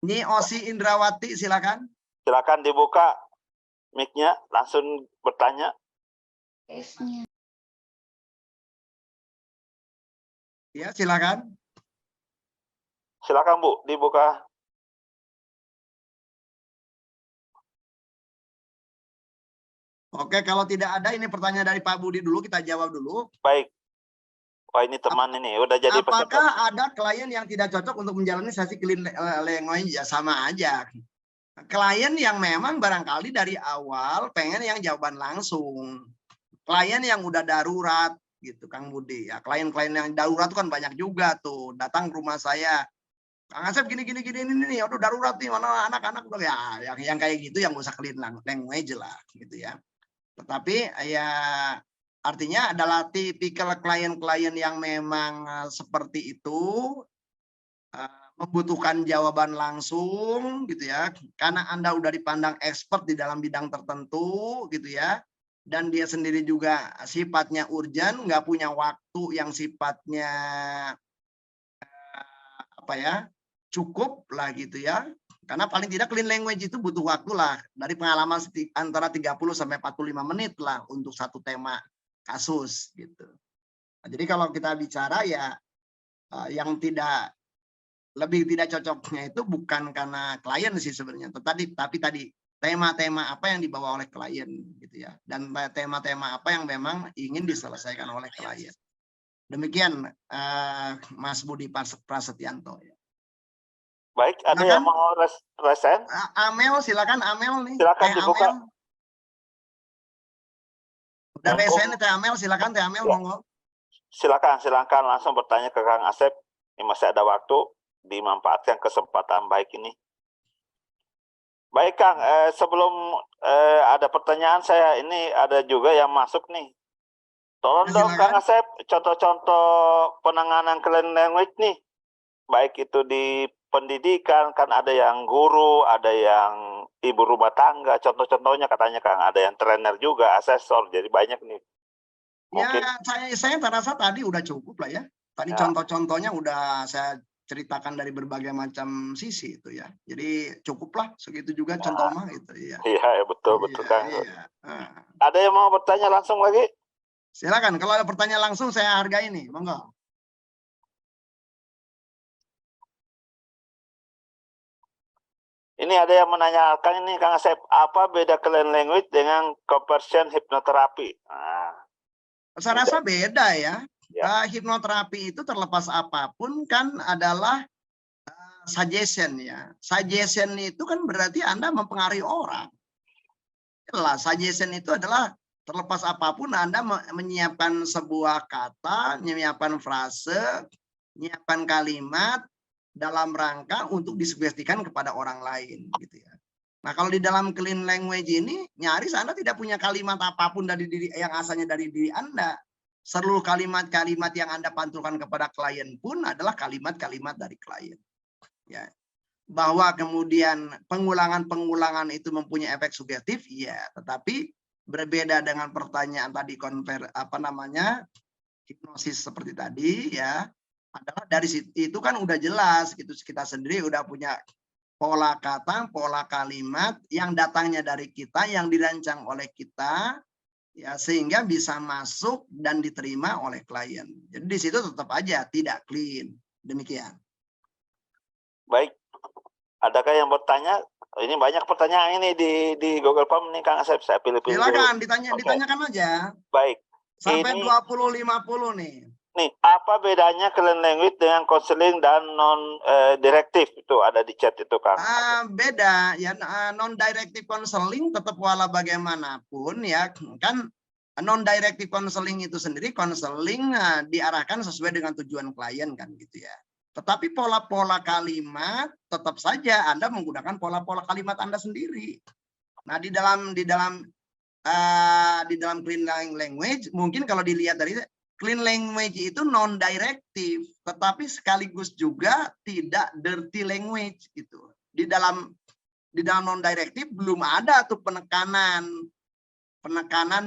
Ini Osi Indrawati, silakan. Silakan dibuka mic-nya, langsung bertanya. Ya, silakan. Silakan Bu, dibuka. Oke, kalau tidak ada ini pertanyaan dari Pak Budi dulu, kita jawab dulu. Baik. Wah, ini teman ini udah jadi peserta. Apakah ada klien yang tidak cocok untuk menjalani sesi clean language? Ya sama aja. Klien yang memang barangkali dari awal pengen yang jawaban langsung. Klien yang udah darurat gitu Kang Budi. Ya, klien-klien yang darurat itu kan banyak juga tuh. Datang ke rumah saya. Kang Asep gini ini udah darurat nih, mana anak-anak udah ya yang kayak gitu yang usah clean language lah gitu ya. Tetapi ya artinya adalah tipikal klien-klien yang memang seperti itu membutuhkan jawaban langsung gitu ya, karena Anda udah dipandang expert di dalam bidang tertentu gitu ya. dan dia sendiri juga sifatnya urgent, nggak punya waktu yang sifatnya apa ya, cukup lah gitu ya. Karena paling tidak clean language itu butuh waktu lah, dari pengalaman antara 30 sampai 45 menit lah untuk satu tema kasus gitu. Nah, jadi kalau kita bicara ya yang lebih tidak cocoknya itu bukan karena klien sih sebenarnya, tapi tadi tema-tema apa yang dibawa oleh klien gitu ya, dan tema-tema apa yang memang ingin diselesaikan oleh klien. Demikian Mas Budi Prasetyanto. Baik, ada yang mau resen? Amel, silakan Amel nih. Silakan dibuka. Amel. Udah resen Teh Amel, silakan Teh Amel, monggo. Silakan langsung bertanya ke Kang Asep. Ini masih ada waktu, dimanfaatkan kesempatan baik ini. Baik Kang, sebelum ada pertanyaan saya, ini ada juga yang masuk nih. Tolong dong Kang Asep, contoh-contoh penanganan clean language nih. Baik itu di pendidikan, kan ada yang guru, ada yang ibu rumah tangga, contoh-contohnya katanya Kang, ada yang trainer juga, asesor, jadi banyak nih. Mungkin. Ya, saya terasa tadi udah cukup lah ya. Tadi contoh-contohnya udah saya ceritakan dari berbagai macam sisi itu ya. Jadi cukuplah segitu juga contoh mah gitu ya. Iya, betul Kang. Iya. Ada yang mau bertanya langsung lagi? Silakan, kalau ada pertanyaan langsung saya hargai nih, monggo. Ini ada yang menanyakan ini Kang Asep, apa beda clean language dengan conversion hipnoterapi? Nah, saya rasa beda ya. Hipnoterapi itu terlepas apapun kan adalah suggestion ya. Suggestion itu kan berarti Anda mempengaruhi orang. Jelas, suggestion itu adalah terlepas apapun Anda menyiapkan sebuah kata, menyiapkan frase, menyiapkan kalimat dalam rangka untuk disugestikan kepada orang lain gitu ya. Nah, kalau di dalam clean language ini nyaris Anda tidak punya kalimat apapun dari diri yang asalnya dari diri Anda. Seluruh kalimat-kalimat yang Anda pantulkan kepada klien pun adalah kalimat-kalimat dari klien. Ya. Bahwa kemudian pengulangan-pengulangan itu mempunyai efek sugestif, ya, tetapi berbeda dengan pertanyaan tadi hipnosis seperti tadi ya, adalah dari situ itu kan udah jelas gitu, kita sendiri udah punya pola kata, pola kalimat yang datangnya dari kita, yang dirancang oleh kita ya, sehingga bisa masuk dan diterima oleh klien. Jadi di situ tetap aja tidak clean. Demikian. Baik. Adakah yang bertanya? Ini banyak pertanyaan ini di Google Form nih Kang Asep, saya pilih-pilih. Silakan ditanyakan aja. Baik. Sampai 20-50 nih. Nih, apa bedanya clean language dengan konseling dan non direktif? Itu ada di chat itu Kang. Beda ya, non directive counseling tetap wala bagaimanapun ya kan, non directive counseling itu sendiri konseling diarahkan sesuai dengan tujuan klien kan gitu ya. Tetapi pola-pola kalimat tetap saja Anda menggunakan pola-pola kalimat Anda sendiri. Nah, di dalam clean language mungkin kalau dilihat dari clean language itu non directive, tetapi sekaligus juga tidak dirty language gitu. Di dalam non directive belum ada tuh penekanan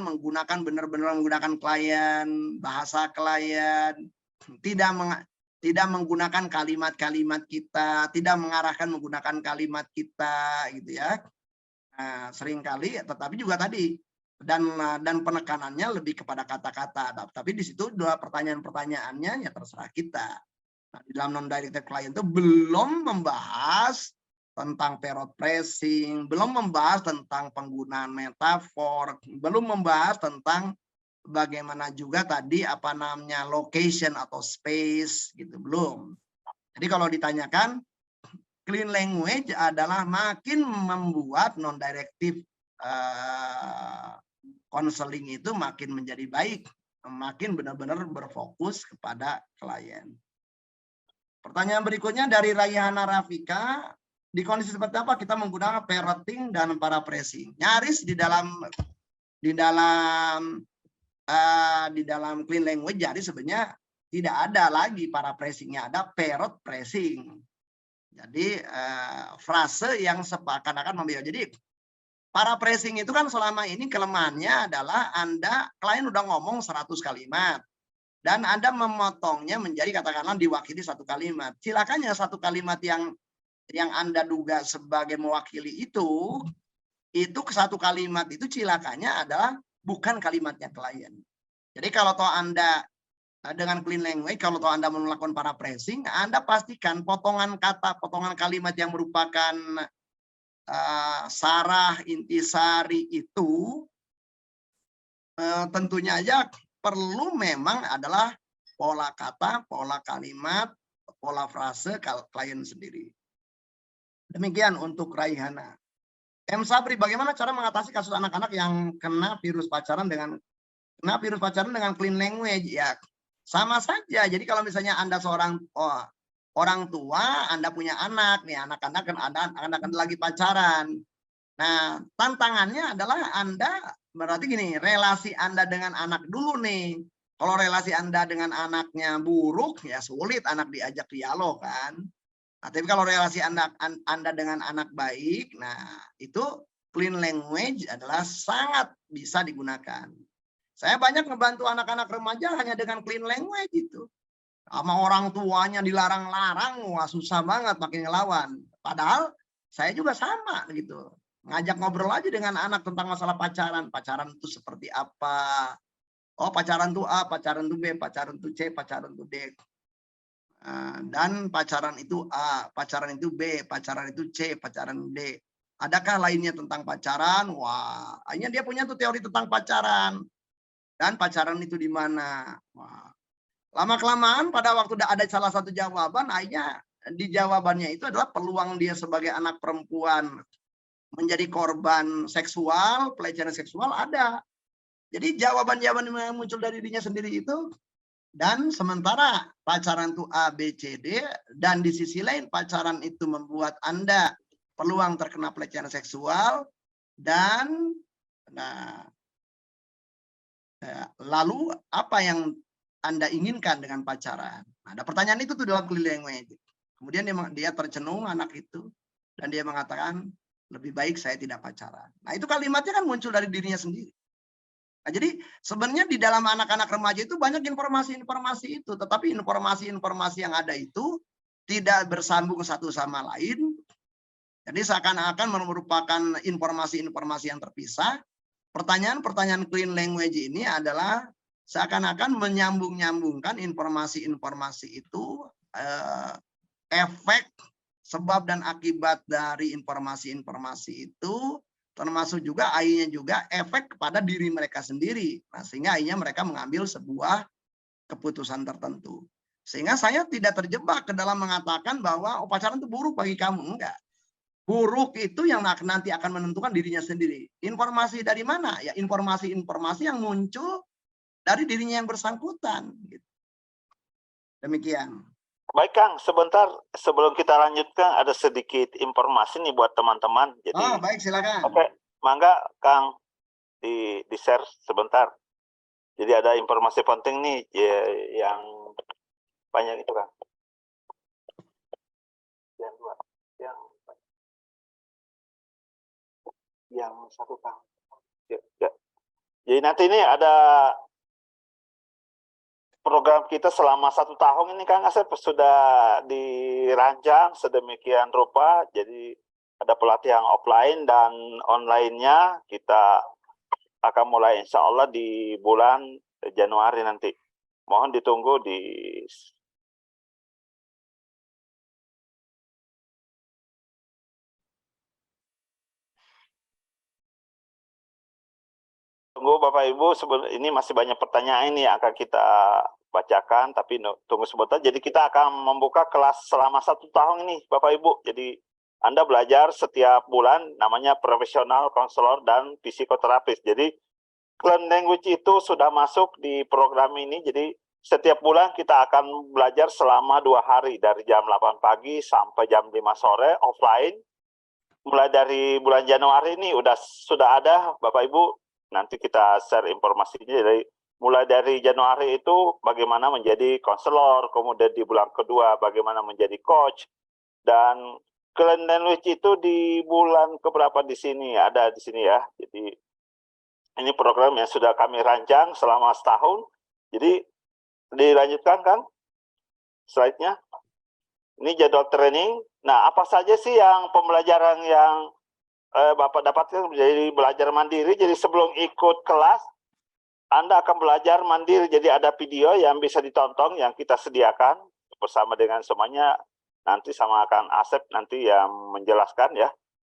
menggunakan benar-benar menggunakan klien, bahasa klien, tidak menggunakan kalimat-kalimat kita, tidak mengarahkan menggunakan kalimat kita gitu ya. Nah, seringkali tetapi juga tadi dan penekanannya lebih kepada kata-kata. Tapi di situ dua pertanyaannya ya terserah kita. Nah, di dalam non directive client itu belum membahas tentang paraphrasing, belum membahas tentang penggunaan metafor, belum membahas tentang bagaimana juga tadi location atau space gitu, belum. Jadi kalau ditanyakan clean language adalah makin membuat non directive counseling itu makin menjadi baik, makin benar-benar berfokus kepada klien. Pertanyaan berikutnya dari Rayhana Rafika, di kondisi seperti apa kita menggunakan parroting dan paraphrasing? Nyaris di dalam clean language jadi sebenarnya tidak ada lagi paraphrasingnya, ada parrot phrasing. Jadi frase yang seakan-akan membiayai. Jadi paraphrasing itu kan selama ini kelemahannya adalah klien udah ngomong 100 kalimat. Dan Anda memotongnya menjadi katakanlah diwakili 1 kalimat. Silakan yang 1 kalimat yang Anda duga sebagai mewakili itu ke 1 kalimat itu cilakannya adalah bukan kalimatnya klien. Jadi kalau toh Anda dengan clean language, kalau toh Anda melakukan paraphrasing, Anda pastikan potongan kata, potongan kalimat yang merupakan sarah, intisari itu tentunya aja perlu memang adalah pola kata, pola kalimat, pola frase klien sendiri. Demikian untuk Raihana. M. Sabri, bagaimana cara mengatasi kasus anak-anak yang kena virus pacaran dengan clean language? Ya, sama saja. Jadi kalau misalnya Anda seorang orang tua, Anda punya anak, nih anak-anak kan lagi pacaran. Nah, tantangannya adalah Anda berarti gini, relasi Anda dengan anak dulu nih. Kalau relasi Anda dengan anaknya buruk, ya sulit anak diajak dialog kan. Nah, tapi kalau relasi Anda dengan anak baik, nah itu clean language adalah sangat bisa digunakan. Saya banyak ngebantu anak-anak remaja hanya dengan clean language itu. Sama orang tuanya dilarang-larang, wah susah banget makin ngelawan. Padahal saya juga sama gitu. Ngajak ngobrol aja dengan anak tentang masalah pacaran. Pacaran itu seperti apa? Oh, pacaran itu A, pacaran itu B, pacaran itu C, pacaran itu D. Dan pacaran itu A, pacaran itu B, pacaran itu C, pacaran D. Adakah lainnya tentang pacaran? Wah, akhirnya dia punya tuh teori tentang pacaran. Dan pacaran itu di mana? Wah. Lama-kelamaan pada waktu ada salah satu jawaban, akhirnya di jawabannya itu adalah peluang dia sebagai anak perempuan menjadi korban seksual, pelecehan seksual ada. Jadi jawaban-jawaban yang muncul dari dirinya sendiri itu, dan sementara pacaran itu A, B, C, D, dan di sisi lain pacaran itu membuat Anda peluang terkena pelecehan seksual, dan lalu apa yang Anda inginkan dengan pacaran? Ada pertanyaan itu tuh dalam clean language. Kemudian dia tercenung anak itu, dan dia mengatakan, lebih baik saya tidak pacaran. Nah itu kalimatnya kan muncul dari dirinya sendiri. Nah, jadi sebenarnya di dalam anak-anak remaja itu banyak informasi-informasi itu, tetapi informasi-informasi yang ada itu tidak bersambung satu sama lain. Jadi seakan-akan merupakan informasi-informasi yang terpisah. Pertanyaan-pertanyaan clean language ini adalah seakan-akan menyambung-nyambungkan informasi-informasi itu, efek, sebab dan akibat dari informasi-informasi itu, termasuk juga akhirnya juga efek kepada diri mereka sendiri. Nah, sehingga akhirnya mereka mengambil sebuah keputusan tertentu. Sehingga saya tidak terjebak ke dalam mengatakan bahwa pacaran itu buruk bagi kamu. Enggak. Buruk itu yang nanti akan menentukan dirinya sendiri. Informasi dari mana? Ya informasi-informasi yang muncul dari dirinya yang bersangkutan. Demikian. Baik Kang, sebentar sebelum kita lanjutkan ada sedikit informasi nih buat teman-teman. Jadi, baik silakan. Oke, mangga Kang di share sebentar. Jadi ada informasi penting nih yang banyak itu Kang. Yang dua, yang satu Kang. Ya. Jadi nanti ini ada program kita selama 1 tahun ini Kang Asep sudah dirancang sedemikian rupa. Jadi ada pelatihan offline dan online-nya kita akan mulai insya Allah di bulan Januari nanti. Mohon ditunggu di tunggu Bapak Ibu, ini masih banyak pertanyaan ini yang akan kita bacakan, tapi tunggu sebentar. Jadi kita akan membuka kelas selama 1 tahun ini Bapak Ibu. Jadi Anda belajar setiap bulan, namanya profesional, konselor, dan psikoterapis. Jadi clean language itu sudah masuk di program ini. Jadi setiap bulan kita akan belajar selama 2 hari, dari jam 8 pagi sampai jam 5 sore offline. Mulai dari bulan Januari ini sudah ada Bapak Ibu. Nanti kita share informasinya. Jadi mulai dari Januari itu bagaimana menjadi konselor, kemudian di bulan kedua bagaimana menjadi coach, dan Clean Language itu di bulan keberapa di sini, ada di sini ya. Jadi ini program yang sudah kami rancang selama setahun. Jadi dilanjutkan kan slide-nya. Ini jadwal training. Nah, apa saja sih yang pembelajaran yang Bapak dapatkan menjadi belajar mandiri? Jadi sebelum ikut kelas, Anda akan belajar mandiri. Jadi ada video yang bisa ditonton yang kita sediakan bersama dengan semuanya. Nanti sama akan Asep nanti yang menjelaskan ya.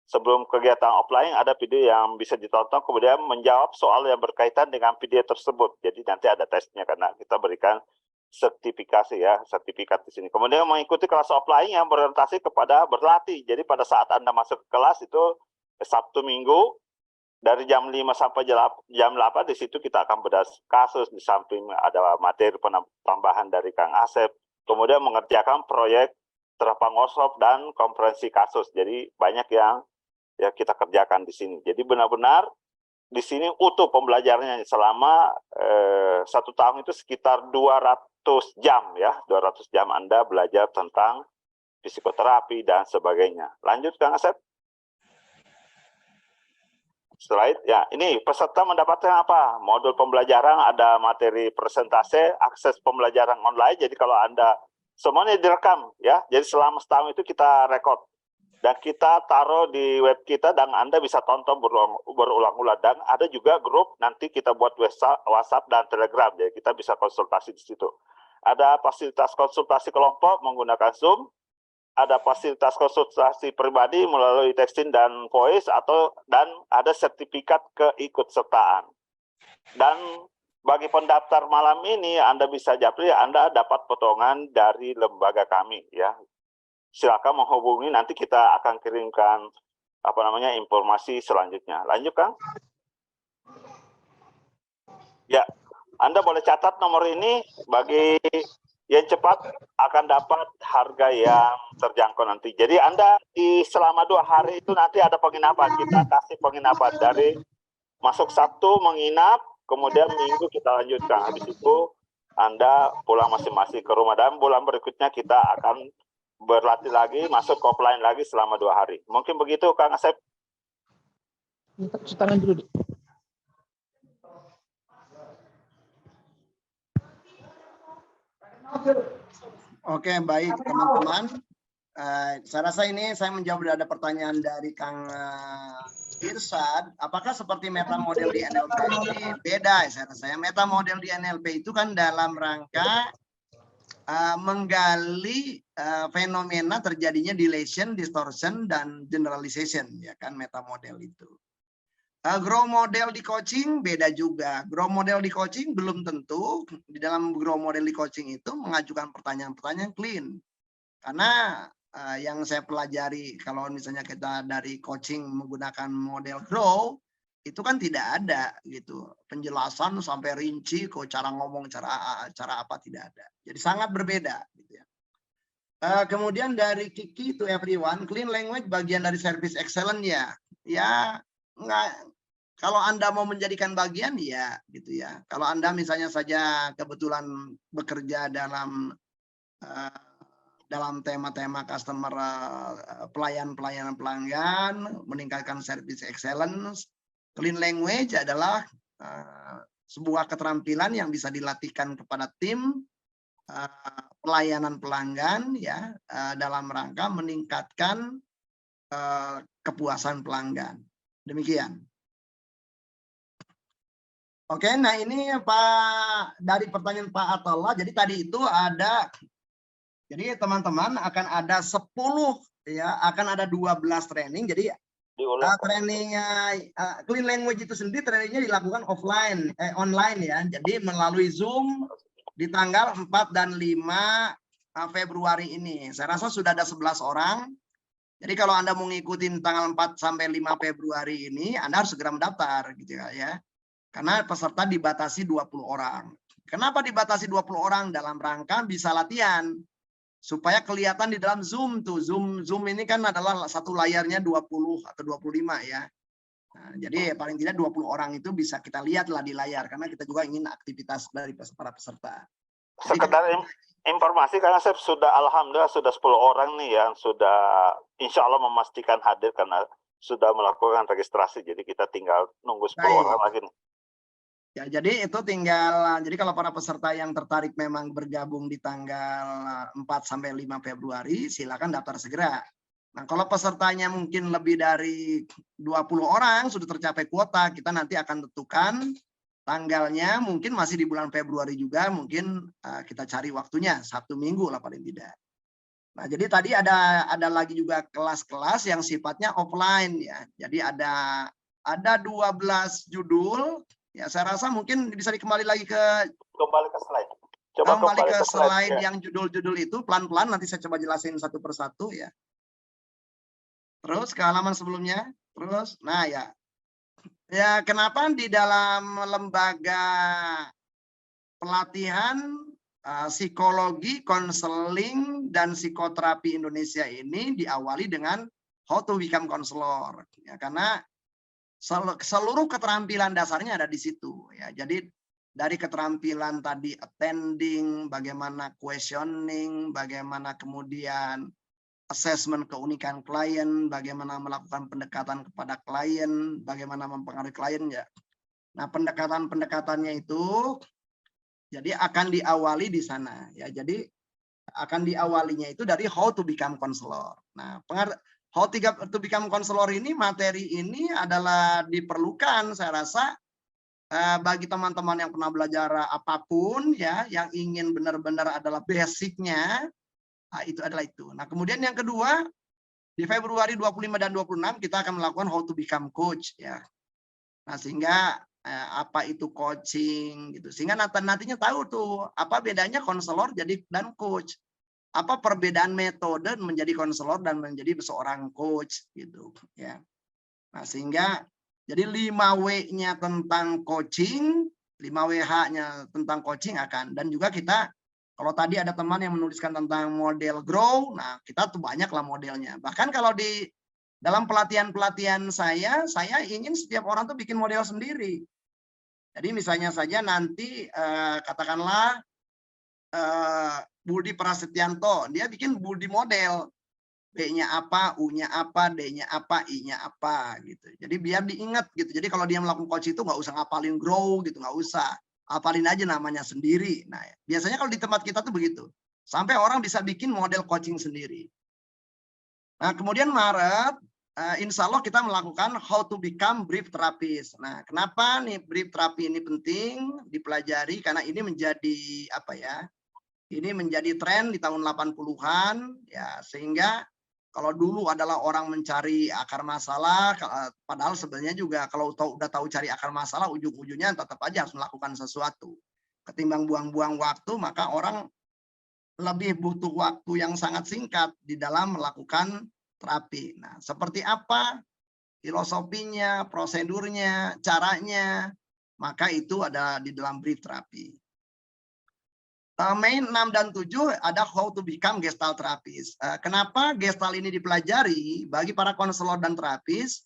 Sebelum kegiatan offline ada video yang bisa ditonton, kemudian menjawab soal yang berkaitan dengan video tersebut. Jadi nanti ada tesnya karena kita berikan sertifikasi ya, sertifikat di sini. Kemudian mengikuti kelas offline yang berorientasi kepada berlatih. Jadi pada saat Anda masuk ke kelas itu Sabtu Minggu dari jam 5 sampai jam 8 di situ kita akan bedah kasus, di samping ada materi tambahan dari Kang Asep. Kemudian mengerjakan proyek terapang workshop dan konferensi kasus. Jadi banyak yang ya kita kerjakan di sini. Jadi benar-benar di sini utuh pembelajarannya selama 1 tahun itu sekitar 200 jam ya, 200 jam Anda belajar tentang psikoterapi dan sebagainya. Lanjut Kang Asep. Slide ya, ini peserta mendapatkan apa? Modul pembelajaran, ada materi presentase, akses pembelajaran online. Jadi kalau Anda semuanya direkam ya. Jadi selama setahun itu kita rekod dan kita taruh di web kita dan Anda bisa tonton berulang-ulang. Dan ada juga grup nanti kita buat WhatsApp dan Telegram. Jadi kita bisa konsultasi di situ. Ada fasilitas konsultasi kelompok menggunakan Zoom. Ada fasilitas konsultasi pribadi melalui texting dan voice dan ada sertifikat keikutsertaan. Dan bagi pendaftar malam ini Anda bisa japri, Anda dapat potongan dari lembaga kami ya. Silakan menghubungi, nanti kita akan kirimkan informasi selanjutnya. Lanjut Kang. Ya, Anda boleh catat nomor ini, bagi yang cepat akan dapat harga yang terjangkau nanti. Jadi Anda selama 2 hari itu nanti ada penginapan, kita kasih penginapan dari masuk Sabtu menginap, kemudian Minggu kita lanjutkan. Habis itu Anda pulang masing-masing ke rumah, dan bulan berikutnya kita akan berlatih lagi, masuk ke offline lagi selama 2 hari. Mungkin begitu Kang Asep. Cuci tangan dulu. Oke, baik teman-teman. Saya rasa ini saya menjawab, ada pertanyaan dari Kang Irsad. Apakah seperti meta model di NLP? Beda, saya rasa. Meta model di NLP itu kan dalam rangka menggali fenomena terjadinya dilation, distortion, dan generalization, ya kan, meta model itu. Grow model di coaching beda juga. Grow model di coaching belum tentu di dalam grow model di coaching itu mengajukan pertanyaan-pertanyaan clean. Karena yang saya pelajari kalau misalnya kita dari coaching menggunakan model grow, itu kan tidak ada gitu penjelasan sampai rinci kok cara ngomong, cara apa, tidak ada. Jadi sangat berbeda gitu ya. Kemudian dari Kiki to everyone, clean language bagian dari service excellence ya. Ya enggak, kalau Anda mau menjadikan bagian ya gitu ya. Kalau Anda misalnya saja kebetulan bekerja dalam tema-tema customer, pelayanan pelanggan, meningkatkan service excellence, clean language adalah sebuah keterampilan yang bisa dilatihkan kepada tim pelayanan pelanggan ya, dalam rangka meningkatkan kepuasan pelanggan. Demikian. Oke, nah ini Pak, dari pertanyaan Pak Atollah, jadi tadi itu ada, jadi teman-teman akan ada 10 ya, akan ada 12 training. Jadi trainingnya clean language itu sendiri trainingnya dilakukan online ya. Jadi melalui Zoom di tanggal 4 dan 5 Februari ini. Saya rasa sudah ada 11 orang. Jadi kalau Anda mau ngikutin tanggal 4 sampai 5 Februari ini, Anda harus segera mendaftar gitu ya. Karena peserta dibatasi 20 orang. Kenapa dibatasi 20 orang? Dalam rangka bisa latihan. Supaya kelihatan di dalam Zoom tuh. Zoom ini kan adalah satu layarnya 20 atau 25 ya. Nah, jadi paling tidak 20 orang itu bisa kita lihat lah di layar. Karena kita juga ingin aktivitas dari para peserta. Jadi, informasi karena saya sudah alhamdulillah sudah 10 orang nih yang sudah insya Allah memastikan hadir karena sudah melakukan registrasi. Jadi kita tinggal nunggu 10 orang Baik. lagi nih. Ya, jadi itu tinggal, jadi kalau para peserta yang tertarik memang bergabung di tanggal 4 sampai 5 Februari, silakan daftar segera. Nah, kalau pesertanya mungkin lebih dari 20 orang sudah tercapai kuota, kita nanti akan tentukan tanggalnya, mungkin masih di bulan Februari juga, mungkin kita cari waktunya, Sabtu Minggu lah paling tidak. Nah, jadi tadi ada lagi juga kelas-kelas yang sifatnya offline ya. Jadi ada 12 judul. Ya, saya rasa mungkin bisa dikembali lagi ke Kembali ke slide. Coba kembali kembali ke ke slide. slide Ya. yang judul-judul itu pelan-pelan, nanti saya coba jelasin satu persatu ya. Terus ke halaman sebelumnya. Terus, nah ya. Ya, kenapa di dalam lembaga pelatihan psikologi, konseling, dan psikoterapi Indonesia ini diawali dengan how to become counselor. Ya, karena seluruh keterampilan dasarnya ada di situ. Ya, jadi dari keterampilan tadi attending, bagaimana questioning, bagaimana kemudian assessment keunikan klien, bagaimana melakukan pendekatan kepada klien, bagaimana mempengaruhi klien ya. Nah, pendekatan-pendekatannya itu jadi akan diawali di sana ya. Jadi akan diawalinya itu dari how to become counselor. Nah, how to become counselor ini, materi ini adalah diperlukan saya rasa bagi teman-teman yang pernah belajar apapun ya, yang ingin benar-benar adalah basicnya, itu adalah itu. Nah, kemudian yang kedua, di Februari 25 dan 26 kita akan melakukan how to become coach ya. Nah, sehingga apa itu coaching gitu. Sehingga nantinya tahu tuh apa bedanya konselor dan coach. Apa perbedaan metode menjadi konselor dan menjadi seorang coach gitu ya. Nah, sehingga jadi 5W-nya tentang coaching, 5WH-nya tentang coaching akan, dan juga kita kalau tadi ada teman yang menuliskan tentang model grow, nah kita tuh banyak lah modelnya. Bahkan kalau di dalam pelatihan-pelatihan saya ingin setiap orang tuh bikin model sendiri. Jadi misalnya saja nanti katakanlah Budi Prasetyanto, dia bikin Budi model. B-nya apa, U-nya apa, D-nya apa, I-nya apa gitu. Jadi biar diingat gitu. Jadi kalau dia melakukan coach itu nggak usah ngapalin grow gitu, nggak usah. Apalin aja namanya sendiri. Nah, biasanya kalau di tempat kita tuh begitu. Sampai orang bisa bikin model coaching sendiri. Nah, kemudian Maret, insya Allah kita melakukan how to become brief therapist. Nah, kenapa nih brief terapi ini penting dipelajari? Karena ini menjadi apa ya? Ini menjadi tren di tahun 80-an ya, sehingga kalau dulu adalah orang mencari akar masalah, padahal sebenarnya juga kalau udah tahu cari akar masalah, ujung-ujungnya tetap aja harus melakukan sesuatu. Ketimbang buang-buang waktu, maka orang lebih butuh waktu yang sangat singkat di dalam melakukan terapi. Nah, seperti apa filosofinya, prosedurnya, caranya, maka itu ada di dalam brief terapi. Mei 6 dan 7 ada how to become gestalt therapist. Kenapa gestalt ini dipelajari bagi para konselor dan terapis?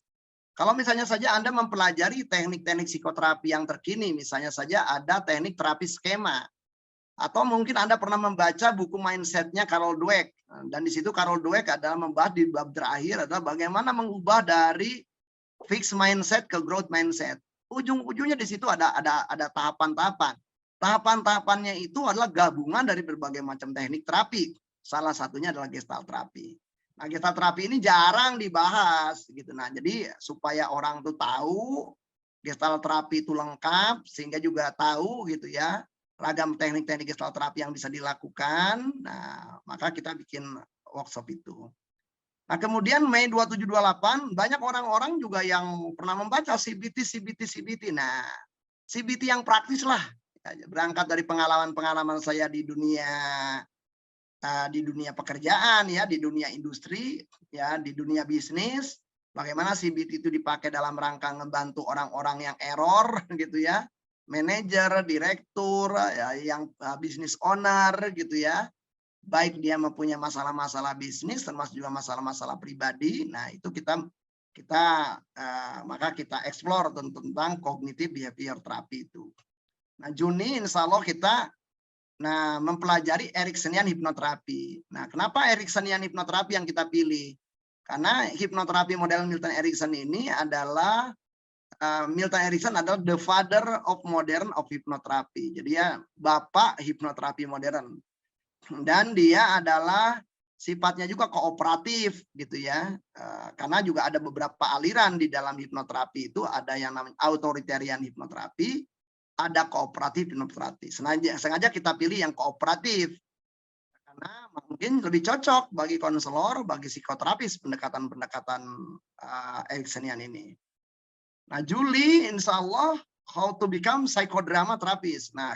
Kalau misalnya saja Anda mempelajari teknik-teknik psikoterapi yang terkini, misalnya saja ada teknik terapi skema. Atau mungkin Anda pernah membaca buku mindset-nya Carol Dweck. Dan di situ Carol Dweck adalah membahas di bab terakhir adalah bagaimana mengubah dari fixed mindset ke growth mindset. Ujung-ujungnya di situ ada tahapan-tahapan. Tahapan-tahapannya itu adalah gabungan dari berbagai macam teknik terapi. Salah satunya adalah gestalt terapi. Nah, gestalt terapi ini jarang dibahas gitu. Nah, jadi supaya orang tuh tahu gestalt terapi itu lengkap, sehingga juga tahu gitu ya ragam teknik-teknik gestalt terapi yang bisa dilakukan. Nah, maka kita bikin workshop itu. Nah, kemudian Mei 2728 banyak orang-orang juga yang pernah membaca CBT. Nah, CBT yang praktis lah. Berangkat dari pengalaman-pengalaman saya di dunia pekerjaan ya, di dunia industri ya, di dunia bisnis, bagaimana CBT itu dipakai dalam rangka ngebantu orang-orang yang error gitu ya, manajer, direktur ya, yang bisnis owner gitu ya, baik dia mempunyai masalah-masalah bisnis termasuk juga masalah-masalah pribadi. Nah, itu maka kita explore tentang cognitive behavior therapy itu. Nah, Juni insya Allah kita Nah, mempelajari Ericksonian hipnoterapi. Nah, kenapa Ericksonian hipnoterapi yang kita pilih? Karena hipnoterapi model Milton Erickson ini adalah Milton Erickson adalah the father of modern of hypnotherapy. Jadi ya bapak hipnoterapi modern. Dan dia adalah sifatnya juga kooperatif gitu ya. Karena juga ada beberapa aliran di dalam hipnoterapi itu, ada yang namanya authoritarian hipnoterapi, ada kooperatif hipnoterapi. Sengaja kita pilih yang kooperatif karena mungkin lebih cocok bagi konselor, bagi psikoterapis pendekatan-pendekatan Ericksonian ini. Nah, Juli insya Allah how to become psychodrama therapist. Nah,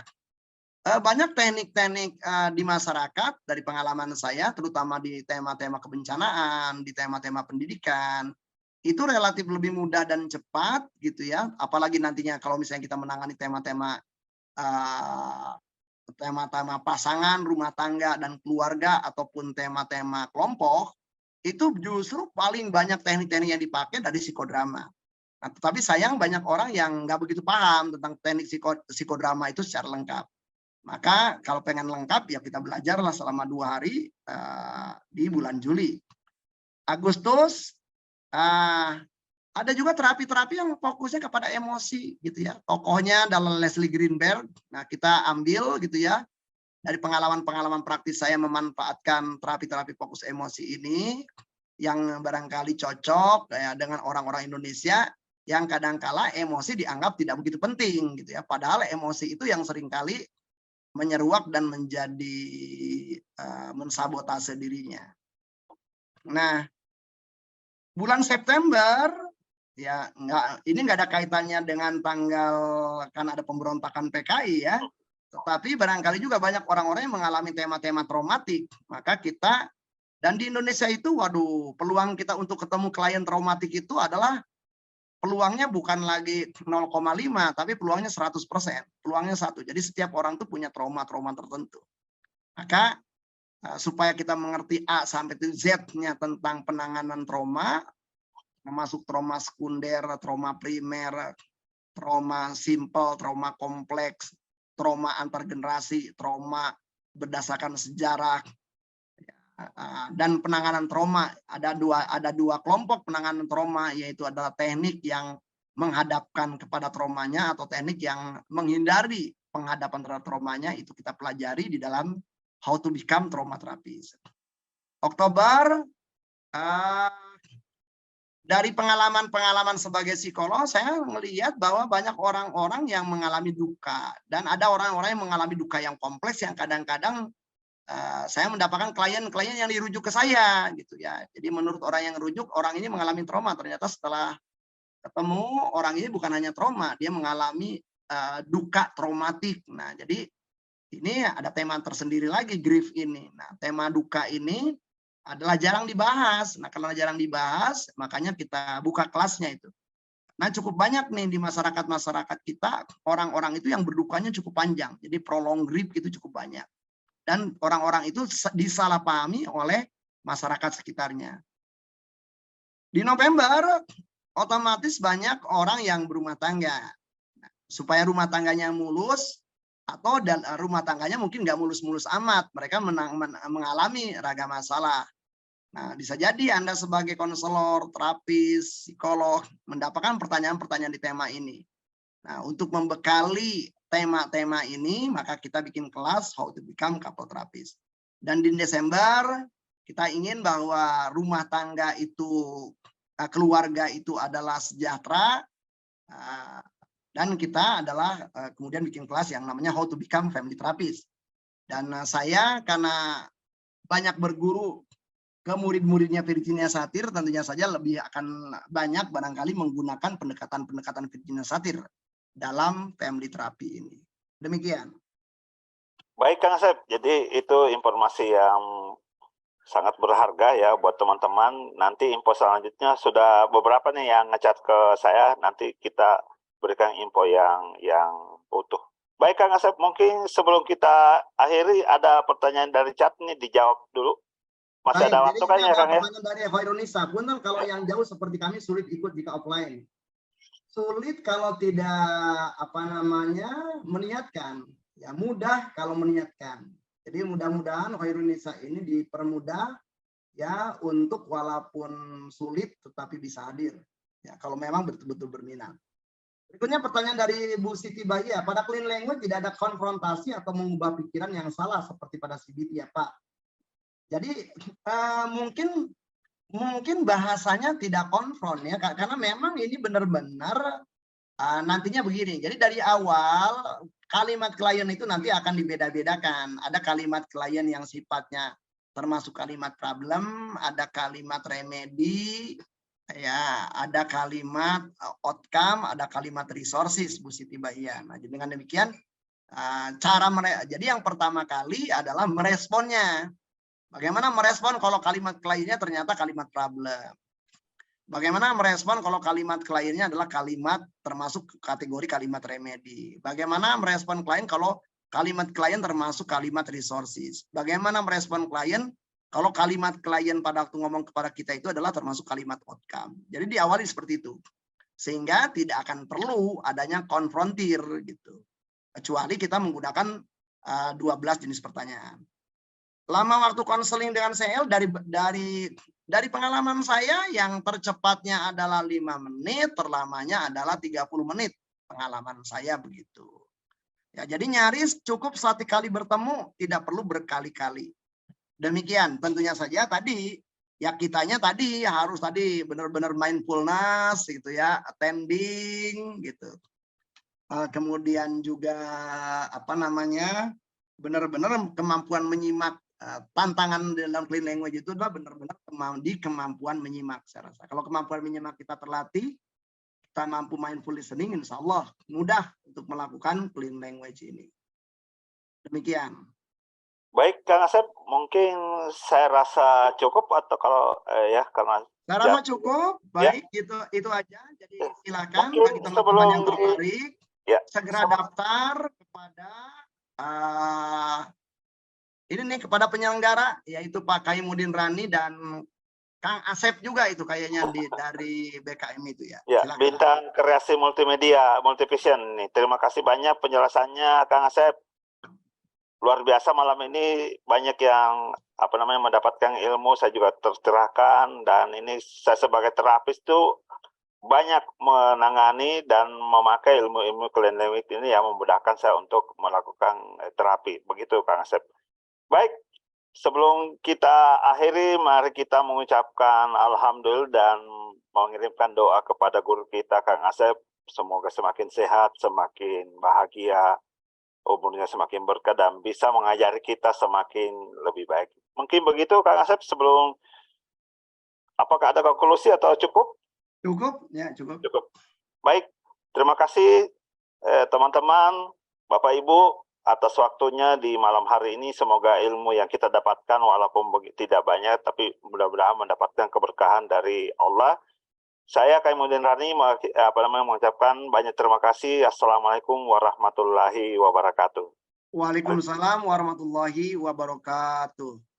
banyak teknik-teknik di masyarakat dari pengalaman saya, terutama di tema-tema kebencanaan, di tema-tema pendidikan, itu relatif lebih mudah dan cepat gitu ya. Apalagi nantinya kalau misalnya kita menangani tema-tema pasangan, rumah tangga dan keluarga, ataupun tema-tema kelompok, itu justru paling banyak teknik-teknik yang dipakai dari psikodrama. Nah, tetapi sayang banyak orang yang nggak begitu paham tentang teknik psikodrama itu secara lengkap. Maka kalau pengen lengkap ya kita belajarlah selama 2 hari di bulan Juli. Agustus ada juga terapi-terapi yang fokusnya kepada emosi gitu ya. Tokohnya adalah Leslie Greenberg. Nah, kita ambil gitu ya dari pengalaman-pengalaman praktis saya memanfaatkan terapi-terapi fokus emosi ini yang barangkali cocok ya dengan orang-orang Indonesia yang kadangkala emosi dianggap tidak begitu penting gitu ya. Padahal emosi itu yang seringkali menyeruak dan menjadi mensabotase dirinya. Nah, bulan September ya ini nggak ada kaitannya dengan tanggal kan ada pemberontakan PKI ya. Tetapi barangkali juga banyak orang-orang yang mengalami tema-tema traumatik. Maka kita dan di Indonesia itu waduh, peluang kita untuk ketemu klien traumatik itu adalah peluangnya bukan lagi 0,5 tapi peluangnya 100%. Peluangnya 1. Jadi setiap orang tuh punya trauma-trauma tertentu. Maka supaya kita mengerti A sampai Z-nya tentang penanganan trauma, termasuk trauma sekunder, trauma primer, trauma simple, trauma kompleks, trauma antar generasi, trauma berdasarkan sejarah, dan penanganan trauma. Ada dua kelompok penanganan trauma, yaitu adalah teknik yang menghadapkan kepada traumanya atau teknik yang menghindari penghadapan terhadap traumanya. Itu kita pelajari di dalam How to Become Trauma Therapist. Oktober, dari pengalaman-pengalaman sebagai psikolog, saya melihat bahwa banyak orang-orang yang mengalami duka. Dan ada orang-orang yang mengalami duka yang kompleks yang kadang-kadang saya mendapatkan klien-klien yang dirujuk ke saya gitu ya. Jadi menurut orang yang rujuk, orang ini mengalami trauma. Ternyata setelah ketemu, orang ini bukan hanya trauma, dia mengalami duka traumatik. Nah, jadi ini ada tema tersendiri lagi, grief ini. Nah, tema duka ini adalah jarang dibahas. Nah, karena jarang dibahas, makanya kita buka kelasnya itu. Nah, cukup banyak nih di masyarakat kita, orang-orang itu yang berdukanya cukup panjang. Jadi prolonged grief itu cukup banyak. Dan orang-orang itu disalahpahami oleh masyarakat sekitarnya. Di November, otomatis banyak orang yang berumah tangga. Nah, supaya rumah tangganya mulus, atau rumah tangganya mungkin nggak mulus-mulus amat. Mereka mengalami ragam masalah. Nah, bisa jadi Anda sebagai konselor, terapis, psikolog, mendapatkan pertanyaan-pertanyaan di tema ini. Nah, untuk membekali tema-tema ini, maka kita bikin kelas How to Become Couple Therapist. Dan di Desember, kita ingin bahwa rumah tangga itu, keluarga itu adalah sejahtera, dan kita adalah kemudian bikin kelas yang namanya How to Become Family Therapist. Dan saya karena banyak berguru ke murid-muridnya Virginia Satir, tentunya saja lebih akan banyak barangkali menggunakan pendekatan-pendekatan Virginia Satir dalam family terapi ini. Demikian. Baik Kang Asep, jadi itu informasi yang sangat berharga ya buat teman-teman. Nanti info selanjutnya sudah beberapa nih yang ngechat ke saya, nanti kita berikan info yang utuh. Baik Kang Asep, mungkin sebelum kita akhiri ada pertanyaan dari chat nih, dijawab dulu. Masih ada waktu kan ya Kang ya? Pertanyaan dari Eva Ironisa, punten kalau yang jauh seperti kami sulit ikut jika offline. Sulit kalau tidak meniatkan. Ya mudah kalau meniatkan. Jadi mudah-mudahan Khairun Nisa ini dipermudah ya untuk walaupun sulit tetapi bisa hadir. Ya kalau memang betul-betul berminat. Berikutnya pertanyaan dari Bu Siti Bahia. Pada clean language tidak ada konfrontasi atau mengubah pikiran yang salah seperti pada CBT ya Pak. Jadi mungkin bahasanya tidak konfront ya, karena memang ini benar-benar nantinya begini. Jadi dari awal kalimat klien itu nanti akan dibeda-bedakan. Ada kalimat klien yang sifatnya termasuk kalimat problem, ada kalimat remedy, ya, ada kalimat outcome, ada kalimat resources, Bu Siti Bahia. Nah, dengan demikian jadi yang pertama kali adalah meresponnya. Bagaimana merespon kalau kalimat kliennya ternyata kalimat problem? Bagaimana merespon kalau kalimat kliennya adalah kalimat termasuk kategori kalimat remedy? Bagaimana merespon klien kalau kalimat klien termasuk kalimat resources? Bagaimana merespon klien kalau kalimat klien pada waktu ngomong kepada kita itu adalah termasuk kalimat outcome? Jadi diawali seperti itu. Sehingga tidak akan perlu adanya konfrontir gitu. Kecuali kita menggunakan 12 jenis pertanyaan. Lama waktu konseling dengan CL dari pengalaman saya yang tercepatnya adalah 5 menit, terlamanya adalah 30 menit. Pengalaman saya begitu. Ya, jadi nyaris cukup satu kali bertemu, tidak perlu berkali-kali. Demikian, tentunya saja tadi ya kitanya tadi harus benar-benar mindfulness gitu ya, attending gitu. Kemudian juga benar-benar kemampuan menyimak. Tantangan dalam clean language itu adalah benar-benar di kemampuan menyimak, saya rasa. Kalau kemampuan menyimak kita terlatih, kita mampu mindful listening, insya Allah mudah untuk melakukan clean language ini. Demikian. Baik, Kang Asep, mungkin saya rasa cukup atau kalau ya karena saya rasa cukup. Baik, ya. itu aja. Jadi silakan bagi teman-teman yang tertarik segera daftar kepada ini nih kepada penyelenggara yaitu Pak Kaimuddin Rani dan Kang Asep juga itu kayaknya dari BKM itu ya. Ya, Bintang Kreasi Multimedia Multivision nih. Terima kasih banyak penjelasannya Kang Asep. Luar biasa malam ini banyak yang mendapatkan ilmu, saya juga tercerahkan dan ini saya sebagai terapis tuh banyak menangani dan memakai ilmu-ilmu clean language ini yang memudahkan saya untuk melakukan terapi. Begitu Kang Asep. Baik, sebelum kita akhiri, mari kita mengucapkan alhamdulillah dan mengirimkan doa kepada guru kita, Kang Asep. Semoga semakin sehat, semakin bahagia, umurnya semakin berkah, dan bisa mengajari kita semakin lebih baik. Mungkin begitu, Kang Asep, sebelum, apakah ada konklusi atau cukup? Cukup, ya cukup. Cukup. Baik, terima kasih teman-teman, Bapak Ibu, atas waktunya di malam hari ini. Semoga ilmu yang kita dapatkan walaupun tidak banyak, tapi mudah-mudahan mendapatkan keberkahan dari Allah. Saya Kaimuddin Rani mengucapkan banyak terima kasih. Assalamualaikum warahmatullahi wabarakatuh. Waalaikumsalam warahmatullahi wabarakatuh.